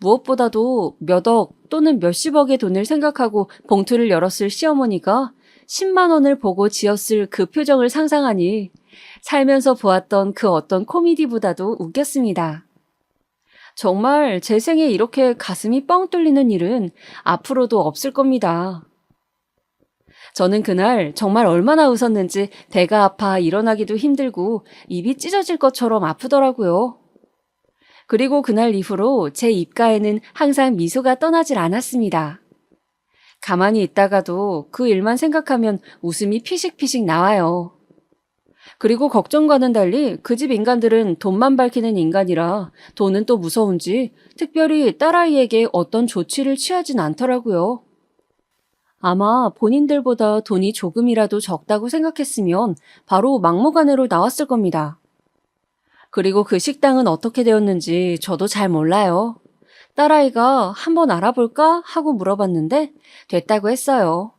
무엇보다도 몇 억 또는 몇십억의 돈을 생각하고 봉투를 열었을 시어머니가 10만 원을 보고 지었을 그 표정을 상상하니 살면서 보았던 그 어떤 코미디보다도 웃겼습니다. 정말 제 생에 이렇게 가슴이 뻥 뚫리는 일은 앞으로도 없을 겁니다. 저는 그날 정말 얼마나 웃었는지 배가 아파 일어나기도 힘들고 입이 찢어질 것처럼 아프더라고요. 그리고 그날 이후로 제 입가에는 항상 미소가 떠나질 않았습니다. 가만히 있다가도 그 일만 생각하면 웃음이 피식피식 나와요. 그리고 걱정과는 달리 그 집 인간들은 돈만 밝히는 인간이라 돈은 또 무서운지 특별히 딸아이에게 어떤 조치를 취하진 않더라고요. 아마 본인들보다 돈이 조금이라도 적다고 생각했으면 바로 막무가내로 나왔을 겁니다. 그리고 그 식당은 어떻게 되었는지 저도 잘 몰라요. 딸아이가 한번 알아볼까 하고 물어봤는데 됐다고 했어요.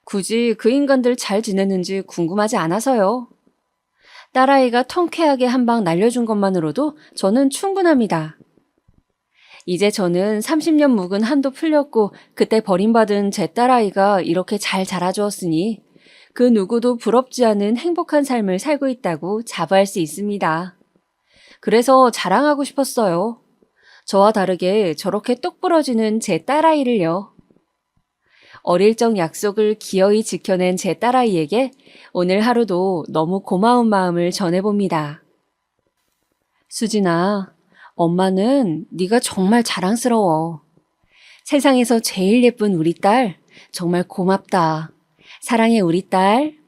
굳이 그 인간들 잘 지냈는지 궁금하지 않아서요. 딸아이가 통쾌하게 한 방 날려준 것만으로도 저는 충분합니다. 이제 저는 30년 묵은 한도 풀렸고 그때 버림받은 제 딸아이가 이렇게 잘 자라주었으니 그 누구도 부럽지 않은 행복한 삶을 살고 있다고 자부할 수 있습니다. 그래서 자랑하고 싶었어요. 저와 다르게 저렇게 똑 부러지는 제 딸아이를요. 어릴 적 약속을 기어이 지켜낸 제 딸아이에게 오늘 하루도 너무 고마운 마음을 전해봅니다. 수진아, 엄마는 네가 정말 자랑스러워. 세상에서 제일 예쁜 우리 딸, 정말 고맙다. 사랑해 우리 딸.